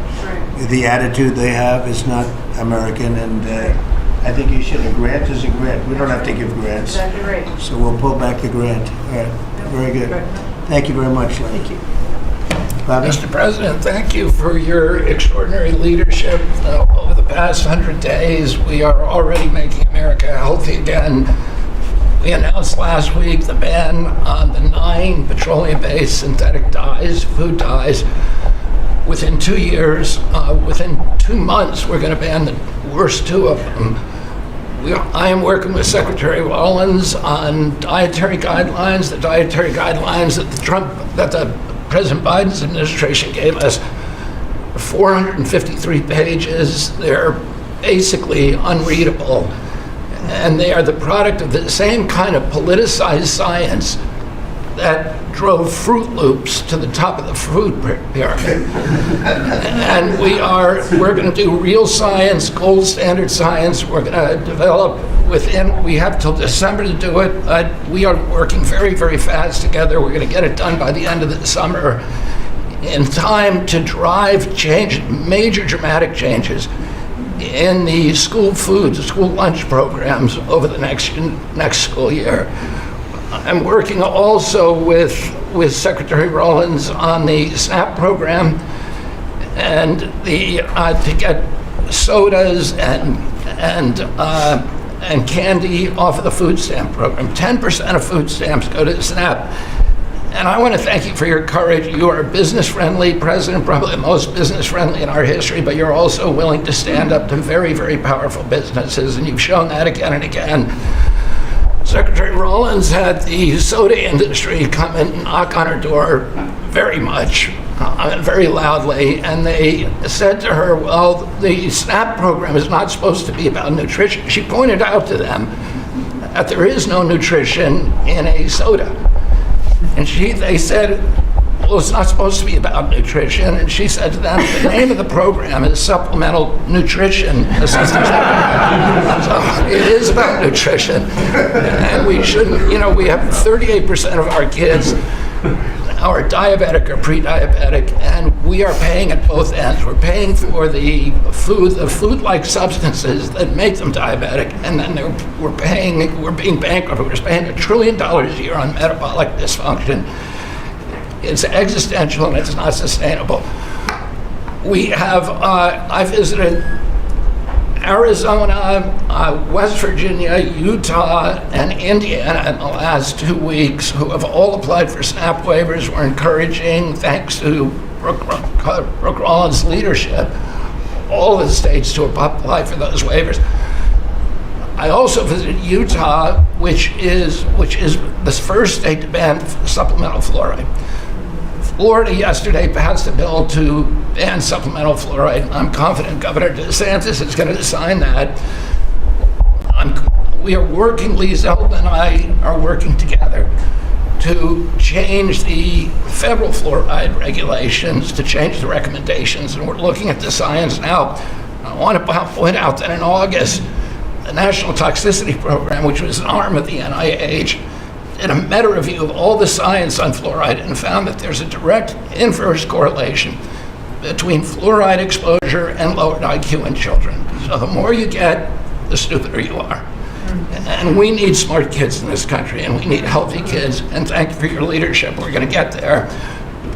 the attitude they have is not American, and I think you should. A grant is a grant. We don't have to give grants. Exactly right. So we'll pull back the grant. All right. Very good. Thank you very much. Thank you. Bobby? Mr. President, thank you for your extraordinary leadership. Over the past 100 days, we are already making America healthy again. We announced last week the ban on the 9 petroleum-based synthetic dyes, food dyes. within 2 years, within 2 months, we're going to ban the worst 2 of them. I am working with Secretary Rollins on dietary guidelines, the dietary guidelines that the President Biden's administration gave us. 453 pages. They're basically unreadable. And they are the product of the same kind of politicized science that drove Fruit Loops to the top of the food pyramid. And we're going to do real science, gold standard science. We're going to develop we have till December to do it. We are working very, very fast together. We're going to get it done by the end of the summer in time to drive major dramatic changes in the school lunch programs over the next school year. I'm working also with Secretary Rollins on the SNAP program and to get sodas and candy off of the food stamp program. 10% of food stamps go to SNAP. And I want to thank you for your courage. You are a business-friendly president, probably the most business-friendly in our history, but you're also willing to stand up to very, very powerful businesses, and you've shown that again and again. Secretary Rollins had the soda industry come and knock on her door very much, very loudly, and they said to her, well, the SNAP program is not supposed to be about nutrition. She pointed out to them that there is no nutrition in a soda. And they said, well, it's not supposed to be about nutrition. And she said to them, the name of the program is Supplemental Nutrition Assistance. So it is about nutrition. And we shouldn't, we have 38% of our kids are diabetic or pre-diabetic, and we are paying at both ends. We're paying for the food-like substances that make them diabetic, and then we're being bankrupt. We're spending $1 trillion a year on metabolic dysfunction. It's existential and it's not sustainable. I visited Arizona, West Virginia, Utah, and Indiana in the last 2 weeks, who have all applied for SNAP waivers. We're encouraging, thanks to Brooke Rollins' leadership, all of the states to apply for those waivers. I also visited Utah, which is the first state to ban supplemental fluoride. Florida yesterday passed a bill to ban supplemental fluoride. I'm confident Governor DeSantis is going to sign that. We are working, Lee Zeldin and I are working together to change the federal fluoride regulations, to change the recommendations, and we're looking at the science now. I want to point out that in August, the National Toxicity Program, which was an arm of the NIH, did a meta-review of all the science on fluoride and found that there's a direct inverse correlation between fluoride exposure and lowered IQ in children. So the more you get, the stupider you are. And we need smart kids in this country, and we need healthy kids, and thank you for your leadership. We're going to get there.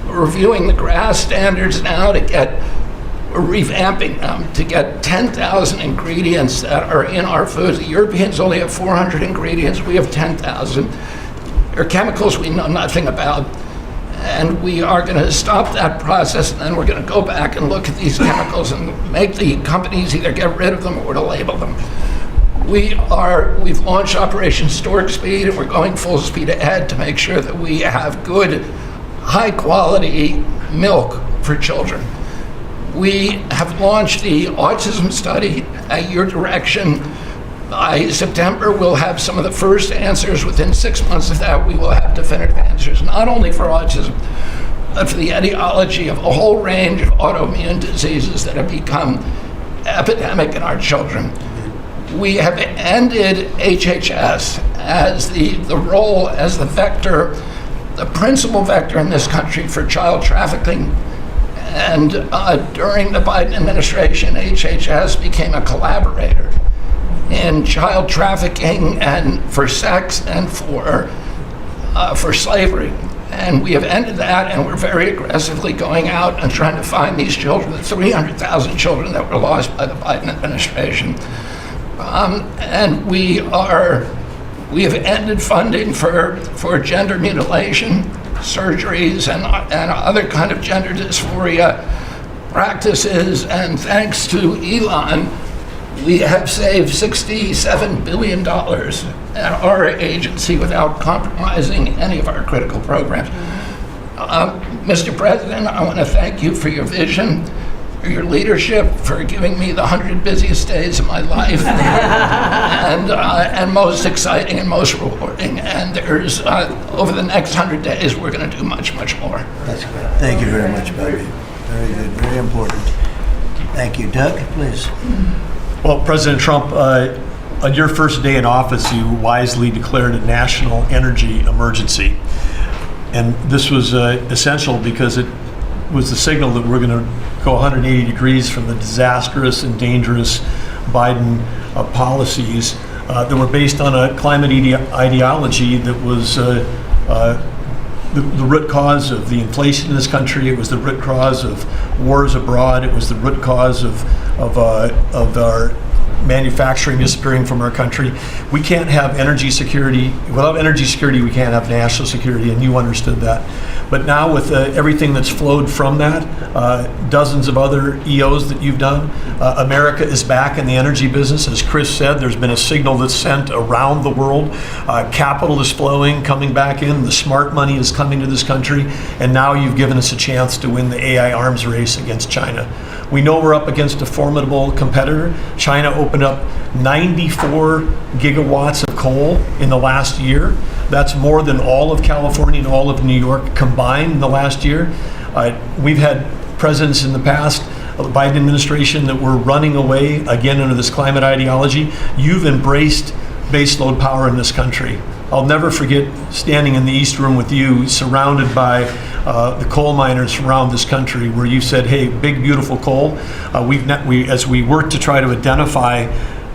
We're reviewing the GRAS standards now we're revamping them to get 10,000 ingredients that are in our foods. The Europeans only have 400 ingredients. We have 10,000. There are chemicals we know nothing about, and we are going to stop that process, and then we're going to go back and look at these chemicals and make the companies either get rid of them or to label them. We've launched Operation Stork Speed, and we're going full speed ahead to make sure that we have good, high-quality milk for children. We have launched the autism study at your direction. By September, we'll have some of the first answers. Within 6 months of that, we will have definitive answers, not only for autism, but for the etiology of a whole range of autoimmune diseases that have become epidemic in our children. We have ended HHS as the role as the vector, the principal vector in this country for child trafficking. And during the Biden administration, HHS became a collaborator in child trafficking and for sex and for slavery. And we have ended that, and we're very aggressively going out and trying to find these children, the 300,000 children that were lost by the Biden administration. And we have ended funding for gender mutilation, surgeries, and other kind of gender dysphoria. practices, and thanks to Elon, we have saved $67 billion at our agency without compromising any of our critical programs. Mr. President, I want to thank you for your vision, for your leadership, for giving me the 100 busiest days of my life, and most exciting and most rewarding. And there's, over the next 100 days, we're going to do much, much more. That's good. Thank you very much, Bobby. Very good, very important. Thank you. Doug, please. Well, President Trump, on your first day in office, you wisely declared a national energy emergency. And this was essential because it was the signal that we're going to go 180 degrees from the disastrous and dangerous Biden policies that were based on a climate ideology that was the root cause of the inflation in this country. It was the root cause of wars abroad. It was the root cause of our manufacturing disappearing from our country. We can't have energy security. Without energy security, we can't have national security, and you understood that. But now with everything that's flowed from that, dozens of other EOs that you've done, America is back in the energy business. As Chris said, there's been a signal that's sent around the world. Capital is flowing, coming back in. The smart money is coming to this country, and now you've given us a chance to win the AI arms race against China. We know we're up against a formidable competitor. China opened up 94 gigawatts of coal in the last year. That's more than all of California and all of New York combined in the last year. We've had presidents in the past, the Biden administration, that were running away again under this climate ideology. You've embraced baseload power in this country. I'll never forget standing in the East Room with you, surrounded by the coal miners around this country, where you said, hey, big, beautiful coal. As we work to try to identify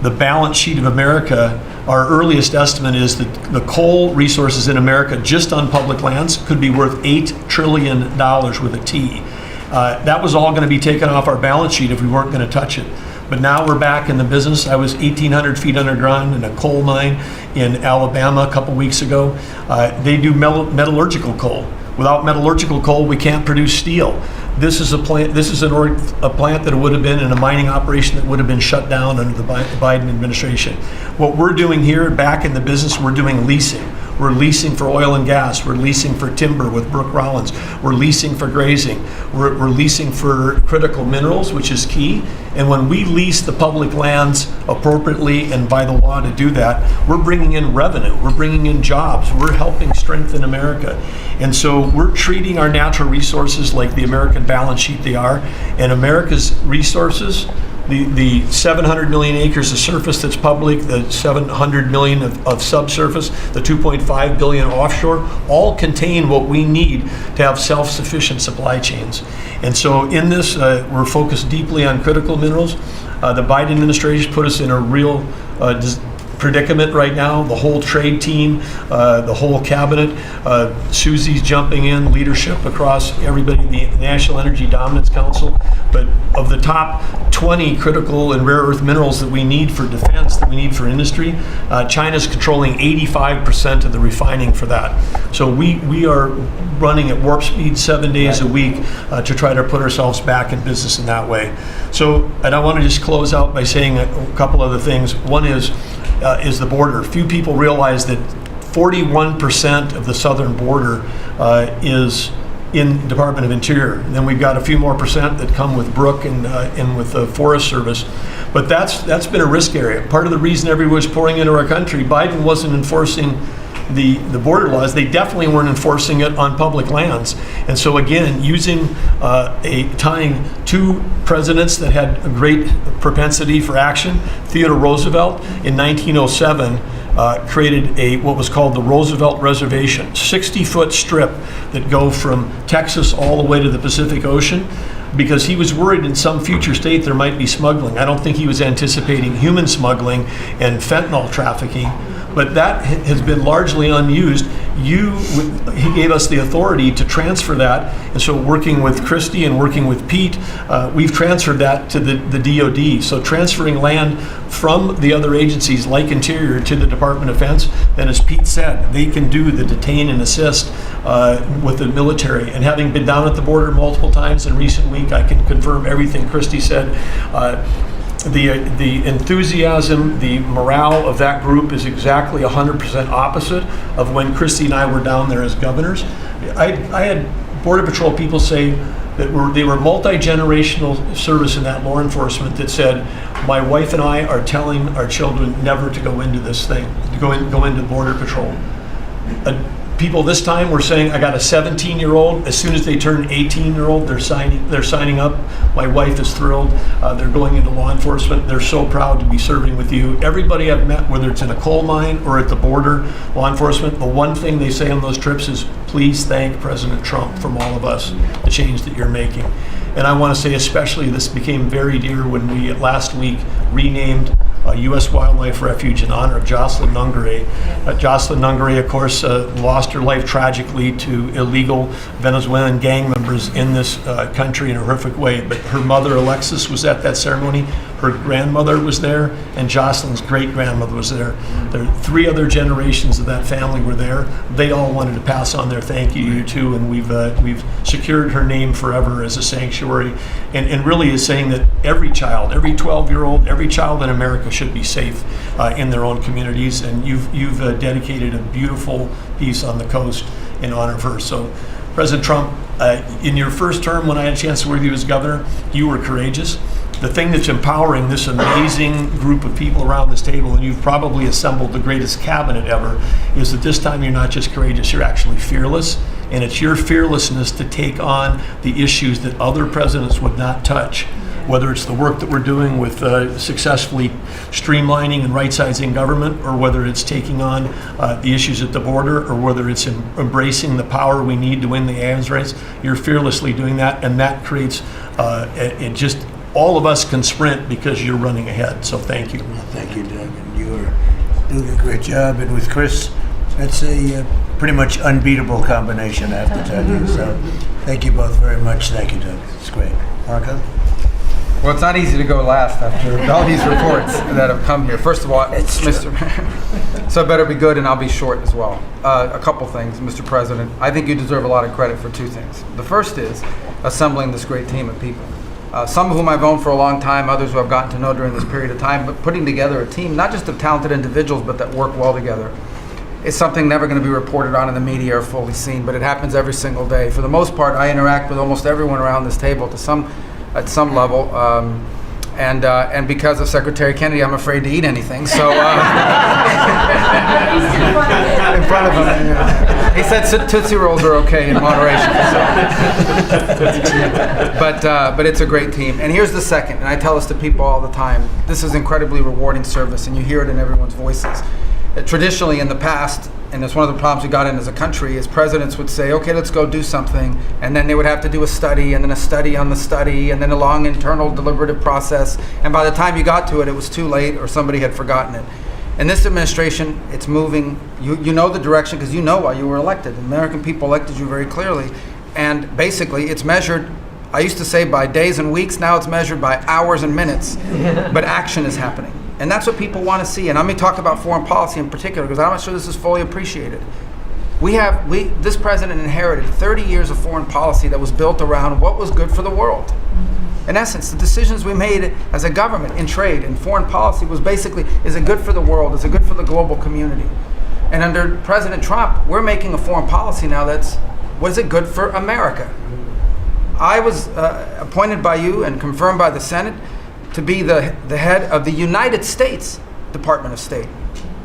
the balance sheet of America, our earliest estimate is that the coal resources in America, just on public lands, could be worth $8 trillion with a T. That was all going to be taken off our balance sheet if we weren't going to touch it. But now we're back in the business. I was 1,800 feet underground in a coal mine in Alabama a couple weeks ago. They do metallurgical coal. Without metallurgical coal, we can't produce steel. This is a plant. This is a plant that would have been in a mining operation that would have been shut down under the Biden administration. What we're doing here, back in the business, we're doing leasing. We're leasing for oil and gas. We're leasing for timber with Brooke Rollins. We're leasing for grazing. We're leasing for critical minerals, which is key. And when we lease the public lands appropriately and by the law to do that, we're bringing in revenue. We're bringing in jobs. We're helping strengthen America. And so we're treating our natural resources like the American balance sheet they are. And America's resources, the 700 million acres of surface that's public, the 700 million of subsurface, the 2.5 billion offshore, all contain what we need to have self-sufficient supply chains. And so in this, we're focused deeply on critical minerals. The Biden administration put us in a real predicament right now. The whole trade team, the whole cabinet, Susie's jumping in, leadership across everybody, the National Energy Dominance Council. But of the top 20 critical and rare earth minerals that we need for defense, that we need for industry, China's controlling 85% of the refining for that. So we are running at warp speed 7 days a week to try to put ourselves back in business in that way. So, and I want to just close out by saying a couple other things. One is the border. Few people realize that 41% of the southern border is in Department of Interior. And then we've got a few more percent that come with Brooke and with the Forest Service. But that's been a risk area. Part of the reason everyone's pouring into our country, Biden wasn't enforcing the border laws. They definitely weren't enforcing it on public lands. And so again, using tying two presidents that had a great propensity for action, Theodore Roosevelt in 1907 created what was called the Roosevelt Reservation, 60-foot strip that go from Texas all the way to the Pacific Ocean, because he was worried in some future state there might be smuggling. I don't think he was anticipating human smuggling and fentanyl trafficking, but that has been largely unused. He gave us the authority to transfer that, and so working with Christie and working with Pete, we've transferred that to the DoD. So transferring land from the other agencies like Interior to the Department of Defense, then as Pete said, they can do the detain and assist with the military. And having been down at the border multiple times in recent week, I can confirm everything Christie said. The enthusiasm, the morale of that group is exactly 100% opposite of when Christie and I were down there as governors. I had Border Patrol people say that they were multi-generational service in that law enforcement that said, my wife and I are telling our children never to go into this thing, to go into Border Patrol. People this time were saying, I got a 17-year-old. As soon as they turn 18-year-old, they're signing up. My wife is thrilled. They're going into law enforcement. They're so proud to be serving with you. Everybody I've met, whether it's in a coal mine or at the border, law enforcement, the one thing they say on those trips is, please thank President Trump from all of us, the change that you're making. And I want to say especially this became very dear when we last week renamed U.S. Wildlife Refuge in honor of Jocelyn Nungare. Jocelyn Nungare, of course, lost her life tragically to illegal Venezuelan gang members in this country in a horrific way. But her mother, Alexis, was at that ceremony. Her grandmother was there, and Jocelyn's great-grandmother was there. There 3 other generations of that family were there. They all wanted to pass on their thank you to you too, and we've secured her name forever as a sanctuary, and really is saying that every child, every 12-year-old, every child in America should be safe in their own communities, and you've dedicated a beautiful piece on the coast in honor of her. So, President Trump, in your first term when I had a chance to work with you as governor, you were courageous. The thing that's empowering this amazing group of people around this table, and you've probably assembled the greatest cabinet ever, is that this time you're not just courageous, you're actually fearless. And it's your fearlessness to take on the issues that other presidents would not touch. Whether it's the work that we're doing with successfully streamlining and right-sizing government, or whether it's taking on the issues at the border, or whether it's embracing the power we need to win the arms race, you're fearlessly doing that, and that creates it just all of us can sprint because you're running ahead. So thank you. Thank you, Doug. And you are doing a great job. And with Chris, that's a pretty much unbeatable combination, I have to tell you. So thank you both very much. Thank you, Doug. It's great. Marco? Well, it's not easy to go last after all these reports that have come here. First of all, so I better be good, and I'll be short as well. A couple things, Mr. President. I think you deserve a lot of credit for 2 things. The first is assembling this great team of people. Some of whom I've known for a long time, others who I've gotten to know during this period of time, but putting together a team, not just of talented individuals, but that work well together. It's something never going to be reported on in the media or fully seen, but it happens every single day. For the most part, I interact with almost everyone around this table at some level, and because of Secretary Kennedy, I'm afraid to eat anything. So in front of him, yeah. He said Tootsie Rolls are okay in moderation. So. But it's a great team. And here's the second, and I tell this to people all the time. This is incredibly rewarding service, and you hear it in everyone's voices. Traditionally, in the past, and it's one of the problems we got in as a country, is presidents would say, okay, let's go do something, and then they would have to do a study, and then a study on the study, and then a long internal deliberative process, and by the time you got to it, it was too late, or somebody had forgotten it. In this administration, it's moving. You know the direction because you know why you were elected. The American people elected you very clearly, and basically it's measured, I used to say by days and weeks, now it's measured by hours and minutes, but action is happening. And that's what people want to see. And let me talk about foreign policy in particular, because I'm not sure this is fully appreciated. This president inherited 30 years of foreign policy that was built around what was good for the world. In essence, the decisions we made as a government in trade and foreign policy was basically, is it good for the world? Is it good for the global community? And under President Trump, we're making a foreign policy now was it good for America? I was appointed by you and confirmed by the Senate to be the head of the United States Department of State.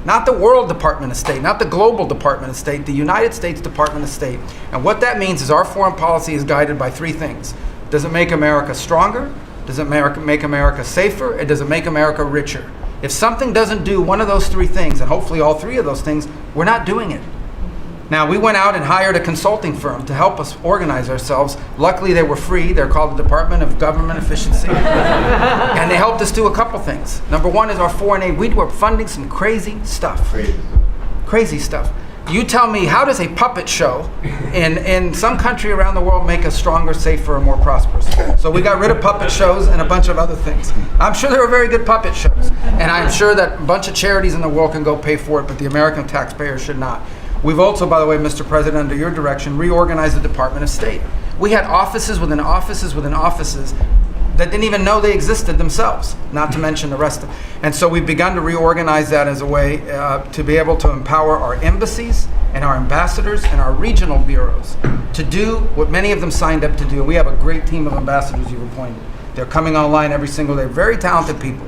Not the World Department of State, not the Global Department of State, the United States Department of State. And what that means is our foreign policy is guided by 3 things. Does it make America stronger? Does it make America safer? And does it make America richer? If something doesn't do one of those 3 things, and hopefully all 3 of those things, we're not doing it. Now, we went out and hired a consulting firm to help us organize ourselves. Luckily, they were free. They're called the Department of Government Efficiency. And they helped us do a couple things. Number one is our foreign aid. We were funding some crazy stuff. Crazy stuff. You tell me, how does a puppet show in some country around the world make us stronger, safer, and more prosperous? So we got rid of puppet shows and a bunch of other things. I'm sure there were very good puppet shows. And I'm sure that a bunch of charities in the world can go pay for it, but the American taxpayer should not. We've also, by the way, Mr. President, under your direction, reorganized the Department of State. We had offices within offices within offices that didn't even know they existed themselves, not to mention the rest of them. And so we've begun to reorganize that as a way to be able to empower our embassies and our ambassadors and our regional bureaus to do what many of them signed up to do. We have a great team of ambassadors you've appointed. They're coming online every single day. Very talented people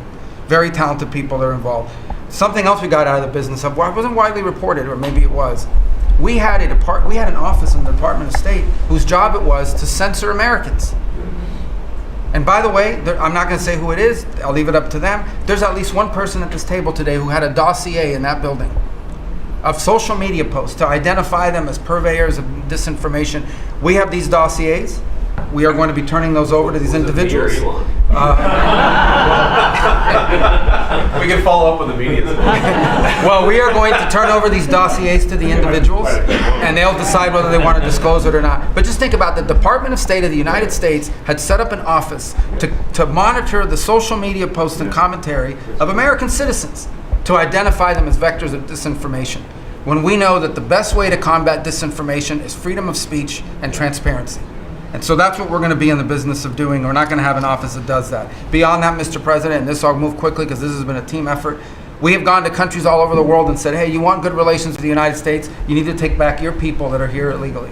that are involved. Something else we got out of the business of, well, it wasn't widely reported, or maybe it was. We had an office in the Department of State whose job it was to censor Americans. And by the way, I'm not going to say who it is. I'll leave it up to them. There's at least one person at this table today who had a dossier in that building of social media posts to identify them as purveyors of disinformation. We have these dossiers. We are going to be turning those over to these individuals. We can follow up with the media. Well, we are going to turn over these dossiers to the individuals, and they'll decide whether they want to disclose it or not. But just think about the Department of State of the United States had set up an office to monitor the social media posts and commentary of American citizens to identify them as vectors of disinformation, when we know that the best way to combat disinformation is freedom of speech and transparency. And so that's what we're going to be in the business of doing. We're not going to have an office that does that. Beyond that, Mr. President, and this I'll move quickly because this has been a team effort, we have gone to countries all over the world and said, hey, you want good relations with the United States, you need to take back your people that are here illegally.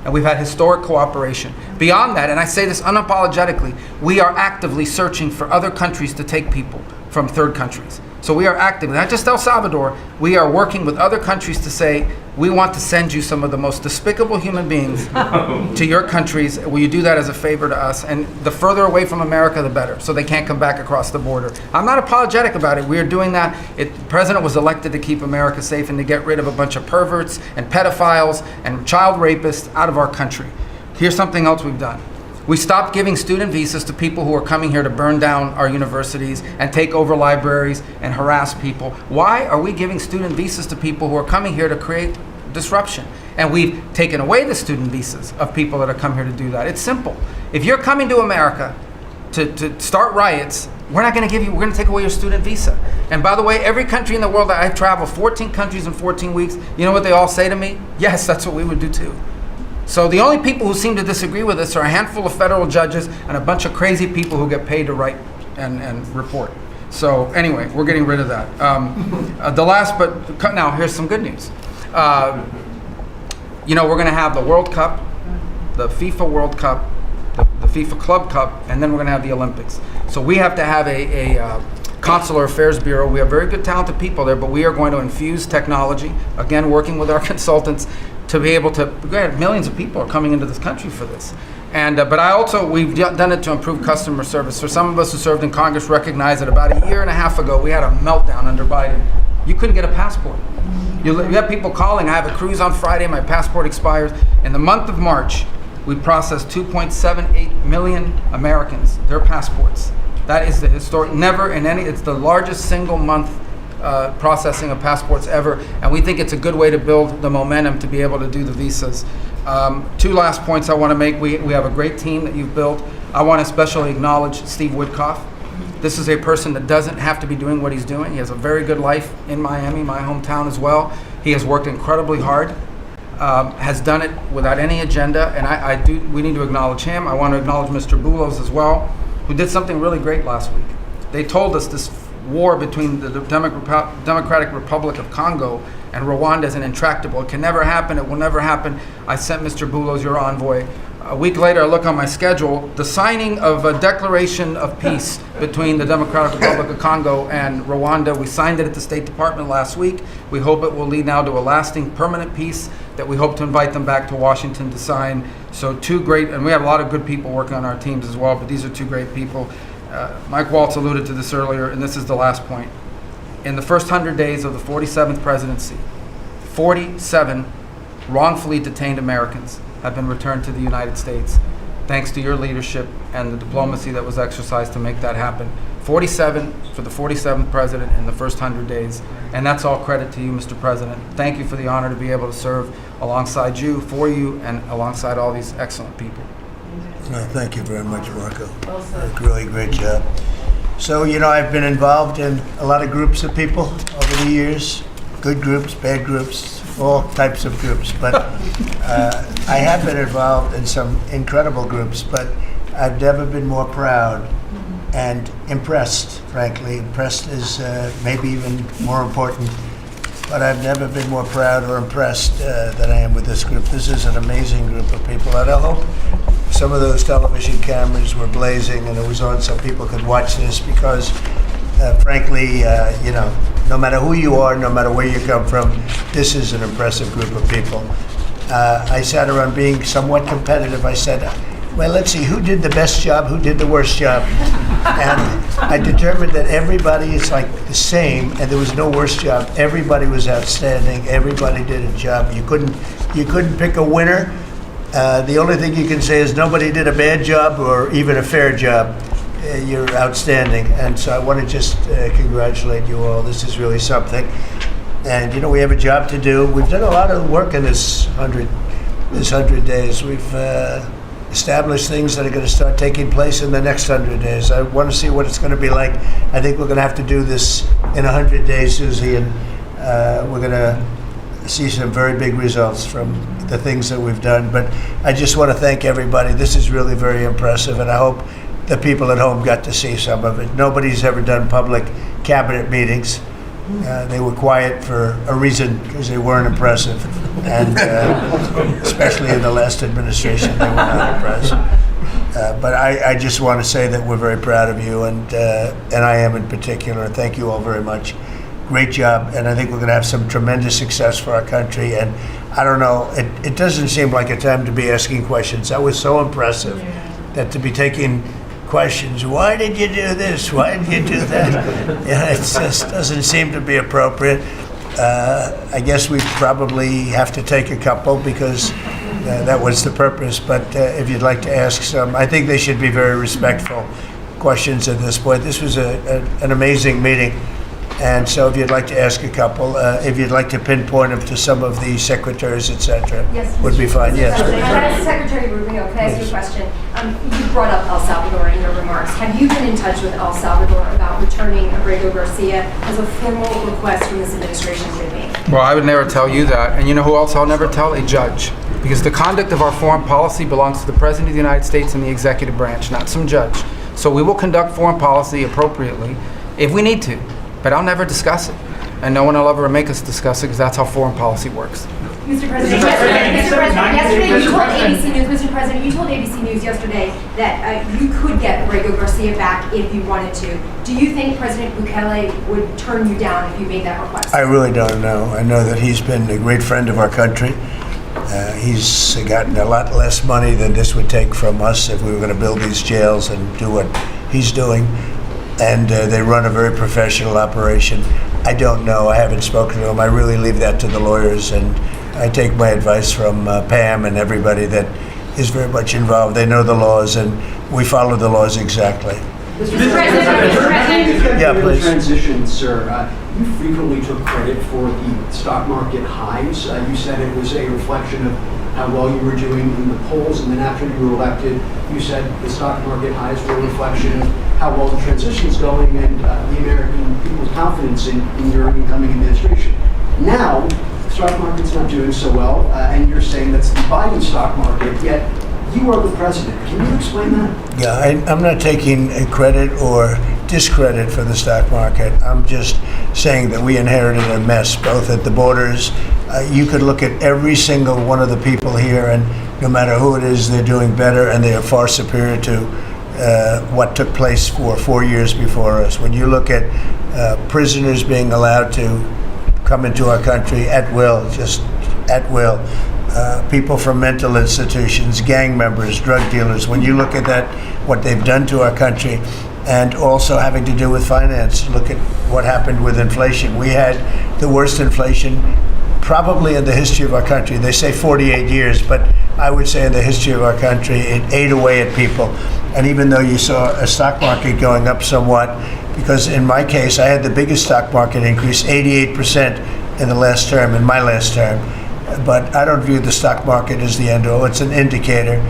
And we've had historic cooperation. Beyond that, and I say this unapologetically, we are actively searching for other countries to take people from third countries. So we are actively, not just El Salvador, we are working with other countries to say, we want to send you some of the most despicable human beings to your countries. Will you do that as a favor to us? And the further away from America, the better, so they can't come back across the border. I'm not apologetic about it. We are doing that. The president was elected to keep America safe and to get rid of a bunch of perverts and pedophiles and child rapists out of our country. Here's something else we've done. We stopped giving student visas to people who are coming here to burn down our universities and take over libraries and harass people. Why are we giving student visas to people who are coming here to create disruption? And we've taken away the student visas of people that have come here to do that. It's simple. If you're coming to America to start riots, we're not going to give you, we're going to take away your student visa. And by the way, every country in the world that I've traveled, 14 countries in 14 weeks, you know what they all say to me? Yes, that's what we would do too. So the only people who seem to disagree with us are a handful of federal judges and a bunch of crazy people who get paid to write and report. So anyway, we're getting rid of that. Now here's some good news. We're going to have the World Cup, the FIFA World Cup, the FIFA Club Cup, and then we're going to have the Olympics. So we have to have a Consular Affairs Bureau. We have very good, talented people there, but we are going to infuse technology, again, working with our consultants, to be able to, millions of people are coming into this country for this. But we've done it to improve customer service. For some of us who served in Congress recognize that about a year and a half ago, we had a meltdown under Biden. You couldn't get a passport. You have people calling, I have a cruise on Friday, my passport expires. In the month of March, we processed 2.78 million Americans, their passports. That is the historic, it's the largest single month processing of passports ever, and we think it's a good way to build the momentum to be able to do the visas. Two last points I want to make. We have a great team that you've built. I want to especially acknowledge Steve Woodcock. This is a person that doesn't have to be doing what he's doing. He has a very good life in Miami, my hometown as well. He has worked incredibly hard, has done it without any agenda, and we need to acknowledge him. I want to acknowledge Mr. Boulos as well, who did something really great last week. They told us this war between the Democratic Republic of Congo and Rwanda is an intractable. It can never happen. It will never happen. I sent Mr. Boulos, your envoy. A week later, I look on my schedule, the signing of a declaration of peace between the Democratic Republic of Congo and Rwanda. We signed it at the State Department last week. We hope it will lead now to a lasting, permanent peace that we hope to invite them back to Washington to sign. So and we have a lot of good people working on our teams as well, but these are two great people. Mike Waltz alluded to this earlier, and this is the last point. In the first 100 days of the 47th presidency, 47 wrongfully detained Americans have been returned to the United States, thanks to your leadership and the diplomacy that was exercised to make that happen. 47 for the 47th president in the first 100 days, and that's all credit to you, Mr. President. Thank you for the honor to be able to serve alongside you, for you, and alongside all these excellent people. Well, thank you very much, Marco. Really great job. So, I've been involved in a lot of groups of people over the years, good groups, bad groups, all types of groups. But I have been involved in some incredible groups, but I've never been more proud and impressed, frankly. Impressed is maybe even more important, but I've never been more proud or impressed than I am with this group. This is an amazing group of people, and I hope some of those television cameras were blazing and it was on so people could watch this, because frankly, no matter who you are, no matter where you come from, this is an impressive group of people. I sat around being somewhat competitive. I said, well, let's see, who did the best job, who did the worst job? And I determined that everybody is like the same, and there was no worst job. Everybody was outstanding. Everybody did a job. You couldn't pick a winner. The only thing you can say is nobody did a bad job or even a fair job. You're outstanding. And so I want to just congratulate you all. This is really something. And, we have a job to do. We've done a lot of work in this 100 days. We've established things that are going to start taking place in the next 100 days. I want to see what it's going to be like. I think we're going to have to do this in 100 days, Susie, and we're going to see some very big results from the things that we've done. But I just want to thank everybody. This is really very impressive, and I hope the people at home got to see some of it. Nobody's ever done public cabinet meetings. They were quiet for a reason, because they weren't impressive, and especially in the last administration, they were not impressive. But I just want to say that we're very proud of you, and I am in particular. Thank you all very much. Great job, and I think we're going to have some tremendous success for our country. And I don't know, it doesn't seem like a time to be asking questions. That was so impressive, that to be taking questions, why did you do this? Why did you do that? It just doesn't seem to be appropriate. I guess we probably have to take a couple, because that was the purpose. But if you'd like to ask some, I think they should be very respectful questions at this point. This was an amazing meeting. And so if you'd like to ask a couple, if you'd like to pinpoint them to some of the secretaries, et cetera, would be fine. Yes. Secretary Rubio, can I ask you a question? You brought up El Salvador in your remarks. Have you been in touch with El Salvador about returning Abrego Garcia as a formal request from this administration should be? Well, I would never tell you that. And you know who else I'll never tell? A judge. Because the conduct of our foreign policy belongs to the President of the United States and the executive branch, not some judge. So we will conduct foreign policy appropriately if we need to. But I'll never discuss it. And no one will ever make us discuss it, because that's how foreign policy works. Mr. President, yesterday you told ABC News, Mr. President, you told ABC News yesterday that you could get Abrego Garcia back if you wanted to. Do you think President Bukele would turn you down if you made that request? I really don't know. I know that he's been a great friend of our country. He's gotten a lot less money than this would take from us if we were going to build these jails and do what he's doing. And they run a very professional operation. I don't know. I haven't spoken to them. I really leave that to the lawyers, and I take my advice from Pam and everybody that is very much involved. They know the laws, and we follow the laws exactly. Mr. President, yeah, please. Transition, sir. You frequently took credit for the stock market highs. You said it was a reflection of how well you were doing in the polls, and then after you were elected, you said the stock market highs were a reflection of how well the transition is going and the American people's confidence in your incoming administration. Now, the stock market's not doing so well, and you're saying that's the Biden stock market, yet you are the president. Can you explain that? Yeah, I'm not taking credit or discredit for the stock market. I'm just saying that we inherited a mess, both at the borders. You could look at every single one of the people here, and no matter who it is, they're doing better, and they are far superior to what took place for 4 years before us. When you look at prisoners being allowed to come into our country at will, just at will, people from mental institutions, gang members, drug dealers, when you look at that, what they've done to our country, and also having to do with finance. Look at what happened with inflation. We had the worst inflation probably in the history of our country. They say 48 years, but I would say in the history of our country, it ate away at people. And even though you saw a stock market going up somewhat, because in my case, I had the biggest stock market increase, 88% in the last term, in my last term. But I don't view the stock market as the end all. It's an indicator.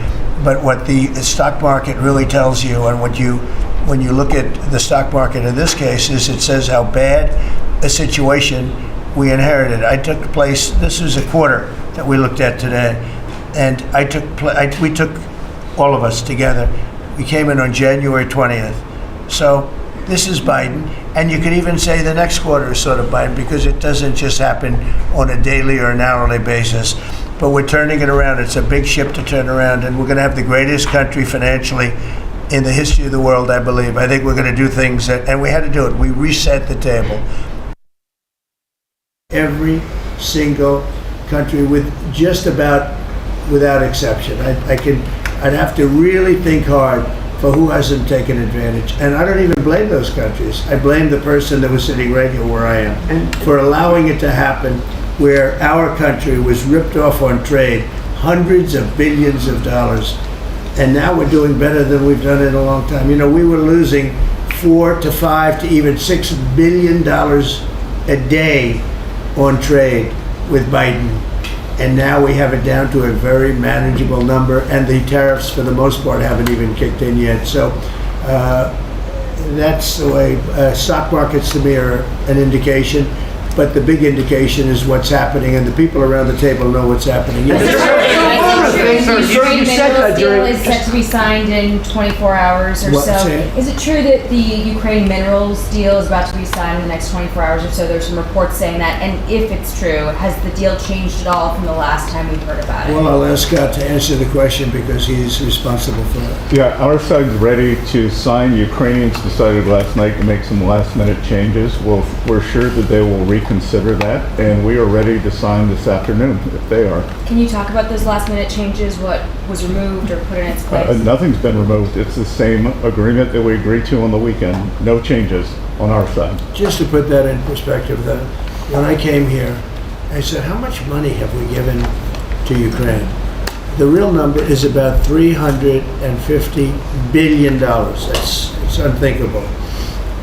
But what the stock market really tells you, and when you look at the stock market in this case, is it says how bad a situation we inherited. This was a quarter that we looked at today, and we took all of us together. We came in on January 20th. So this is Biden, and you could even say the next quarter is sort of Biden, because it doesn't just happen on a daily or an hourly basis. But we're turning it around. It's a big ship to turn around, and we're going to have the greatest country financially in the history of the world, I believe. I think we're going to do things and we had to do it. We reset the table. Every single country, with just about without exception. I'd have to really think hard for who hasn't taken advantage. And I don't even blame those countries. I blame the person that was sitting right here where I am for allowing it to happen, where our country was ripped off on trade, hundreds of billions of dollars. And now we're doing better than we've done in a long time. You know, we were losing $4 to $5 to even $6 billion a day on trade with Biden. And now we have it down to a very manageable number, and the tariffs, for the most part, haven't even kicked in yet. So that's the way. Stock markets, to me, are an indication, but the big indication is what's happening, and the people around the table know what's happening. The Ukraine deal is set to be signed in 24 hours or so. Is it true that the Ukraine minerals deal is about to be signed in the next 24 hours or so? There's some reports saying that. And if it's true, has the deal changed at all from the last time we heard about it? Well, I'll ask Scott to answer the question because he's responsible for it. Yeah, our side's ready to sign. Ukrainians decided last night to make some last-minute changes. We're sure that they will reconsider that, and we are ready to sign this afternoon if they are. Can you talk about those last-minute changes? What was removed or put in its place? Nothing's been removed. It's the same agreement that we agreed to on the weekend. No changes on our side. Just to put that in perspective, though, when I came here, I said, how much money have we given to Ukraine? The real number is about $350 billion. It's unthinkable.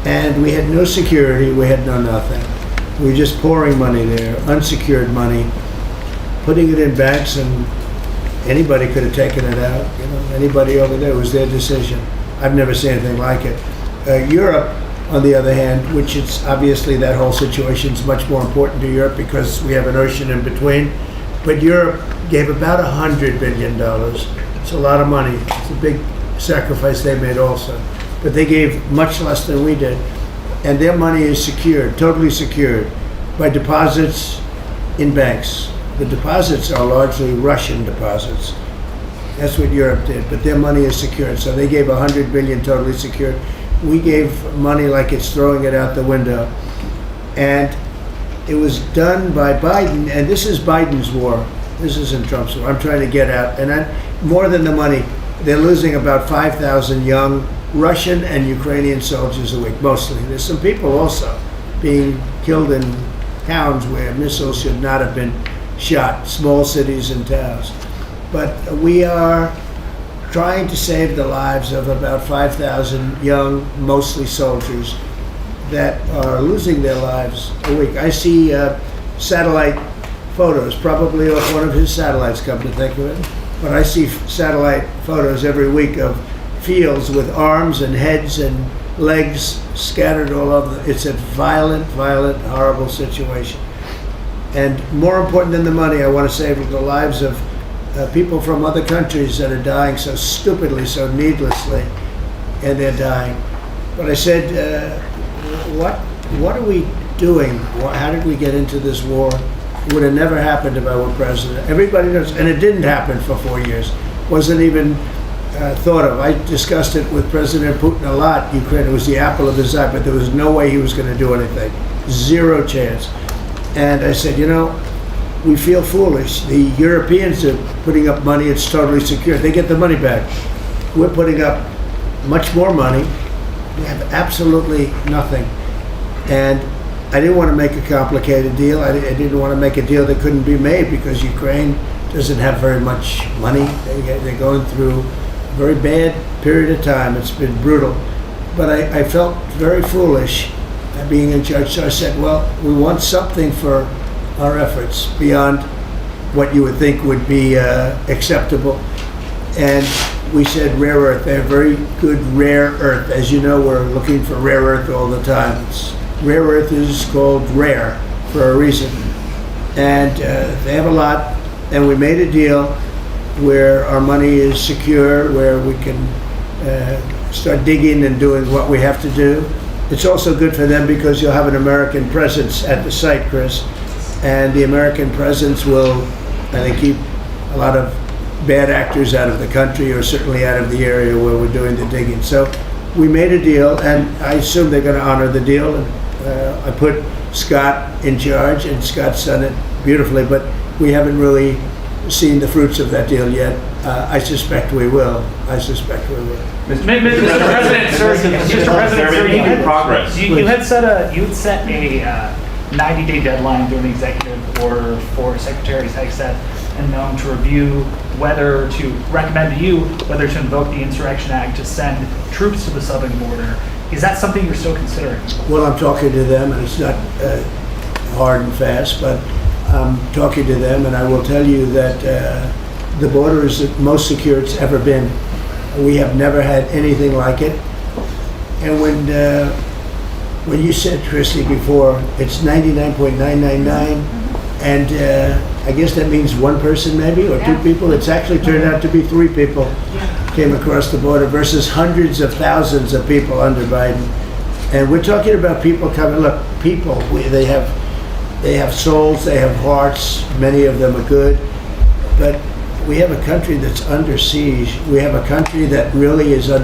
And we had no security. We had no nothing. We were just pouring money there, unsecured money, putting it in banks, and anybody could have taken it out. You know, anybody over there, it was their decision. I've never seen anything like it. Europe, on the other hand, which it's obviously that whole situation is much more important to Europe because we have an ocean in between. But Europe gave about $100 billion. It's a lot of money. It's a big sacrifice they made also. But they gave much less than we did. And their money is secured, totally secured, by deposits in banks. The deposits are largely Russian deposits. That's what Europe did, but their money is secured. So they gave $100 billion totally secured. We gave money like it's throwing it out the window. And it was done by Biden, and this is Biden's war. This isn't Trump's war. I'm trying to get out. And more than the money, they're losing about 5,000 young Russian and Ukrainian soldiers a week, mostly. There's some people also being killed in towns where missiles should not have been shot, small cities and towns. But we are trying to save the lives of about 5,000 young, mostly soldiers, that are losing their lives a week. I see satellite photos, probably off one of his satellites, come to think of it. But I see satellite photos every week of fields with arms and heads and legs scattered all over. It's a violent, horrible situation. And more important than the money, I want to save the lives of people from other countries that are dying so stupidly, so needlessly, and they're dying. But I said, what are we doing? How did we get into this war? It would have never happened if I were president. Everybody knows, and it didn't happen for 4 years. Wasn't even thought of. I discussed it with President Putin a lot. Ukraine was the apple of his eye, but there was no way he was going to do anything. Zero chance. And I said, you know, we feel foolish. The Europeans are putting up money. It's totally secure. They get the money back. We're putting up much more money. We have absolutely nothing. And I didn't want to make a complicated deal. I didn't want to make a deal that couldn't be made because Ukraine doesn't have very much money. They're going through a very bad period of time. It's been brutal. But I felt very foolish being in charge. So I said, well, we want something for our efforts beyond what you would think would be acceptable. And we said rare earth. They're very good rare earth. As you know, we're looking for rare earth all the time. Rare earth is called rare for a reason. And they have a lot. And we made a deal where our money is secure, where we can start digging and doing what we have to do. It's also good for them because you'll have an American presence at the site, Chris. And the American presence will, I think, keep a lot of bad actors out of the country, or certainly out of the area where we're doing the digging. So we made a deal, and I assume they're going to honor the deal. And I put Scott in charge, and Scott's done it beautifully, but we haven't really seen the fruits of that deal yet. I suspect we will. Mr. President, sir, you had progress. You had set a 90-day deadline during the executive order for secretaries, HECSET, and known to review whether to recommend to you whether to invoke the Insurrection Act to send troops to the southern border. Is that something you're still considering? Well, I'm talking to them, and it's not hard and fast, but I'm talking to them, and I will tell you that the border is the most secure it's ever been. We have never had anything like it. And when you said, Christy, before, it's 99.999, and I guess that means one person maybe, or two people. It's actually turned out to be 3 people came across the border versus hundreds of thousands of people under Biden. And we're talking about people coming. Look, people, they have souls, they have hearts. Many of them are good, but we have a country that's under siege. We have a country that really is I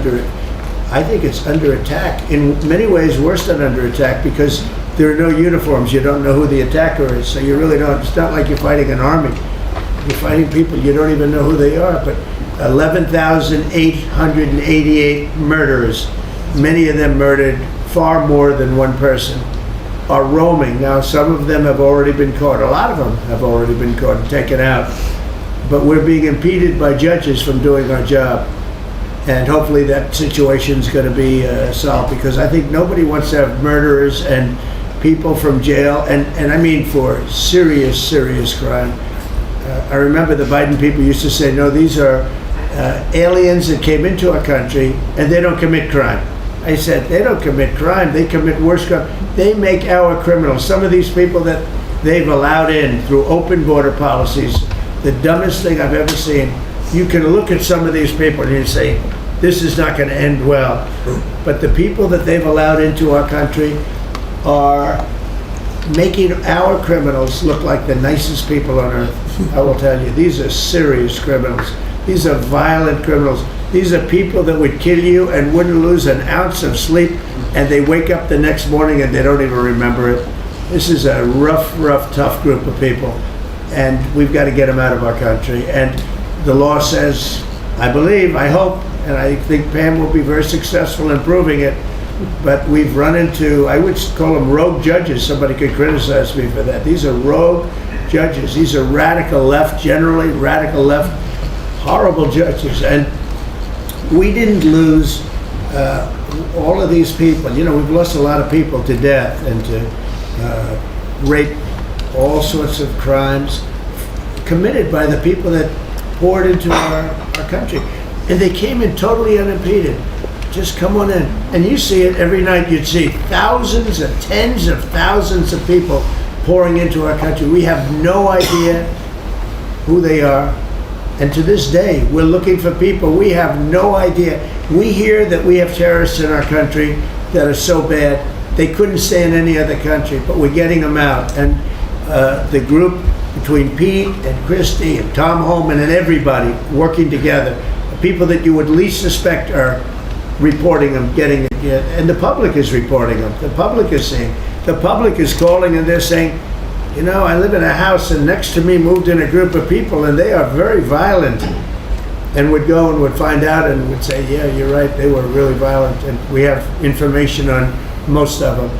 think it's under attack. In many ways, worse than under attack, because there are no uniforms. You don't know who the attacker is, so you really don't. It's not like you're fighting an army. You're fighting people you don't even know who they are. But 11,888 murderers, many of them murdered far more than one person, are roaming. Now, some of them have already been caught. A lot of them have already been caught and taken out. But we're being impeded by judges from doing our job. And hopefully that situation's going to be solved, because I think nobody wants to have murderers and people from jail, and I mean for serious, serious crime. I remember the Biden people used to say, no, these are aliens that came into our country and they don't commit crime. I said, they don't commit crime, they commit worse crime. They make our criminals. Some of these people that they've allowed in through open border policies, the dumbest thing I've ever seen. You can look at some of these people and you say, this is not going to end well. But the people that they've allowed into our country are making our criminals look like the nicest people on earth. I will tell you, these are serious criminals. These are violent criminals. These are people that would kill you and wouldn't lose an ounce of sleep, and they wake up the next morning and they don't even remember it. This is a rough, tough group of people, and we've got to get them out of our country. And the law says, I believe, I hope, and I think Pam will be very successful in proving it, but we've run into, I would call them rogue judges. Somebody could criticize me for that. These are rogue judges. These are radical left, generally radical left, horrible judges. And we didn't lose all of these people. You know, we've lost a lot of people to death and to rape, all sorts of crimes committed by the people that poured into our country. And they came in totally unimpeded. Just come on in. And you see it every night. You'd see thousands and tens of thousands of people pouring into our country. We have no idea who they are. And to this day, we're looking for people. We have no idea. We hear that we have terrorists in our country that are so bad, they couldn't stay in any other country, but we're getting them out. And the group between Pete and Christy and Tom Holman and everybody working together, the people that you would least suspect are reporting them, getting it, and the public is reporting them. The public is seeing. The public is calling and they're saying, you know, I live in a house and next to me moved in a group of people and they are very violent, and would go and would find out and would say, yeah, you're right, they were really violent. And we have information on most of them.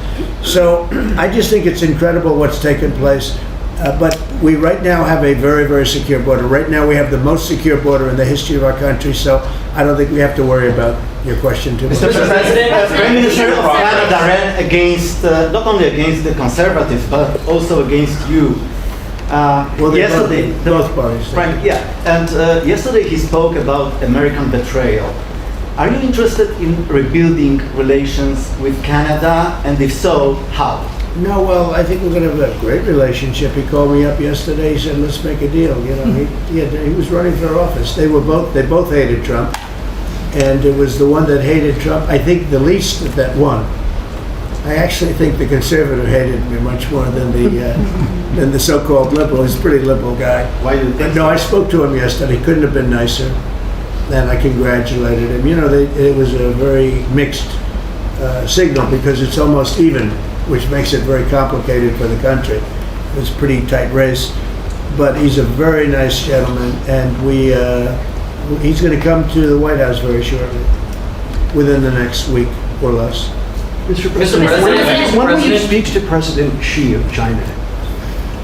So I just think it's incredible what's taken place. But we right now have a very, very secure border. Right now we have the most secure border in the history of our country, so I don't think we have to worry about your question too much. Mr. President, Prime Minister of Canada ran against, not only against the Conservatives, but also against you. Well, yesterday, both parties. Right, yeah. And yesterday he spoke about American betrayal. Are you interested in rebuilding relations with Canada? And if so, how? No, well, I think we're going to have a great relationship. He called me up yesterday. He said, "Let's make a deal." You know, he was running for office. They both hated Trump, and it was the one that hated Trump, I think, the least that won. I actually think the conservative hated me much more than the so-called liberal. He's a pretty liberal guy. Why do you think? But no, I spoke to him yesterday. He couldn't have been nicer, and I congratulated him. You know, it was a very mixed signal because it's almost even, which makes it very complicated for the country. It was a pretty tight race, but he's a very nice gentleman, and he's going to come to the White House very shortly, within the next week or less. Mr. President, when will you speak to President Xi of China?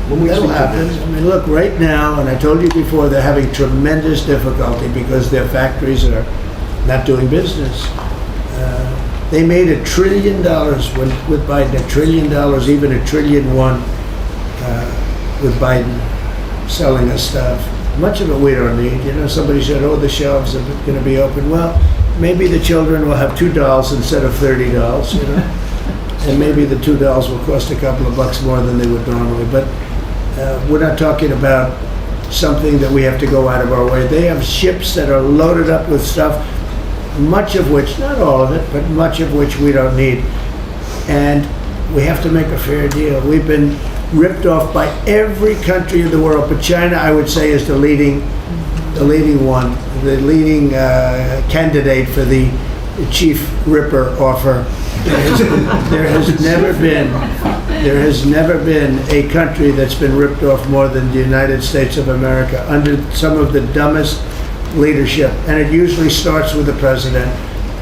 That'll happen. I mean, look, right now, and I told you before, they're having tremendous difficulty because their factories are not doing business. They made $1 trillion with Biden, $1 trillion, even $1.1 trillion with Biden selling us stuff. Much of it we don't need. You know, somebody said, "Oh, the shelves are going to be open." Well, maybe the children will have $2 instead of $30. You know, and maybe the $2 will cost a couple of bucks more than they would normally. But we're not talking about something that we have to go out of our way. They have ships that are loaded up with stuff, much of which, not all of it, but much of which we don't need. And we have to make a fair deal. We've been ripped off by every country in the world, but China, I would say, is the leading one, the leading candidate for the chief ripper offer. There has never been a country that's been ripped off more than the United States of America under some of the dumbest leadership, and it usually starts with the president.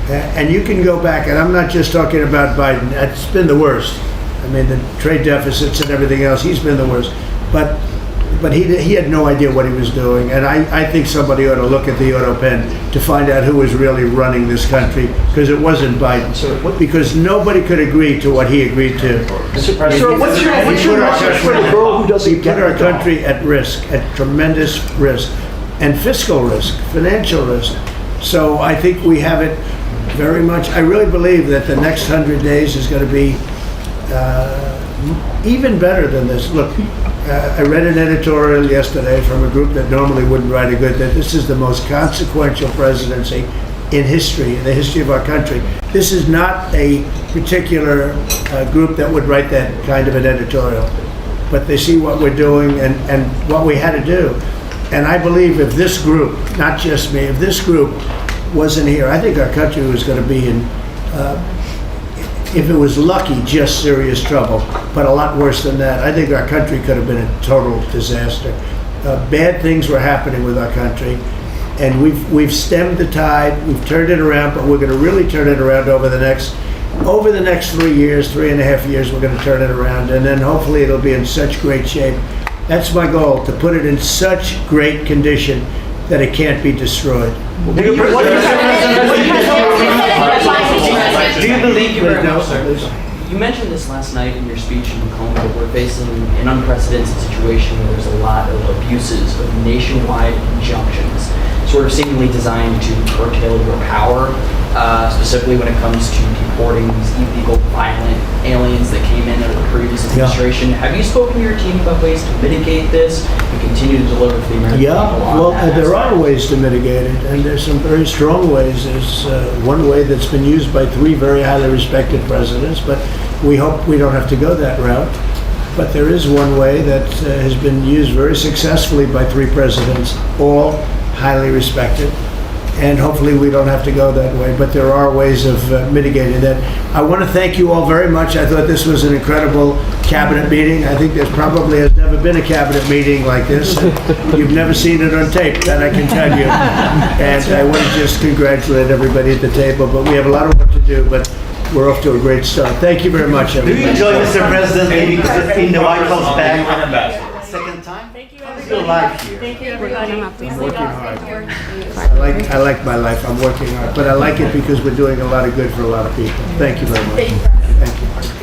And you can go back, and I'm not just talking about Biden. It's been the worst. I mean, the trade deficits and everything else, he's been the worst. But he had no idea what he was doing, and I think somebody ought to look at the auto pen to find out who was really running this country, because it wasn't Biden. Because nobody could agree to what he agreed to. Mr. President, what's your message for the girl who doesn't He put our country at risk, at tremendous risk, and fiscal risk, financial risk. So I think we have it very much. I really believe that the next 100 days is going to be even better than this. Look, I read an editorial yesterday from a group that normally wouldn't write that this is the most consequential presidency in history, in the history of our country. This is not a particular group that would write that kind of an editorial, but they see what we're doing and what we had to do. And I believe if this group, not just me, if this group wasn't here, I think our country was going to be in, if it was lucky, just serious trouble, but a lot worse than that. I think our country could have been a total disaster. Bad things were happening with our country, and we've stemmed the tide, we've turned it around, but we're going to really turn it around over the next 3 years, 3.5 years, we're going to turn it around, and then hopefully it'll be in such great shape. That's my goal, to put it in such great condition that it can't be destroyed. Do you believe you mentioned this last night in your speech in Macomb, that we're facing an unprecedented situation where there's a lot of abuses of nationwide injunctions, sort of seemingly designed to curtail your power, specifically when it comes to deporting these illegal, violent aliens that came in under the previous administration. Have you spoken to your team about ways to mitigate this and continue to deliver for the American people? Well, there are ways to mitigate it, and there's some very strong ways. There's one way that's been used by 3 very highly respected presidents, but we hope we don't have to go that route. But there is one way that has been used very successfully by 3 presidents, all highly respected, and hopefully we don't have to go that way, but there are ways of mitigating that. I want to thank you all very much. I thought this was an incredible cabinet meeting. I think there's probably has never been a cabinet meeting like this. You've never seen it on tape, that I can tell you. And I want to just congratulate everybody at the table, but we have a lot of work to do. But we're off to a great start. Thank you very much, Do everybody. you enjoy, Mr. President, maybe in the White House back second time? Thank you, How's your life here? Thank you, everybody. I'm working hard. I like my life. I'm working hard, but I like it because we're doing a lot of good for a lot of people. Thank you very much. Thank you.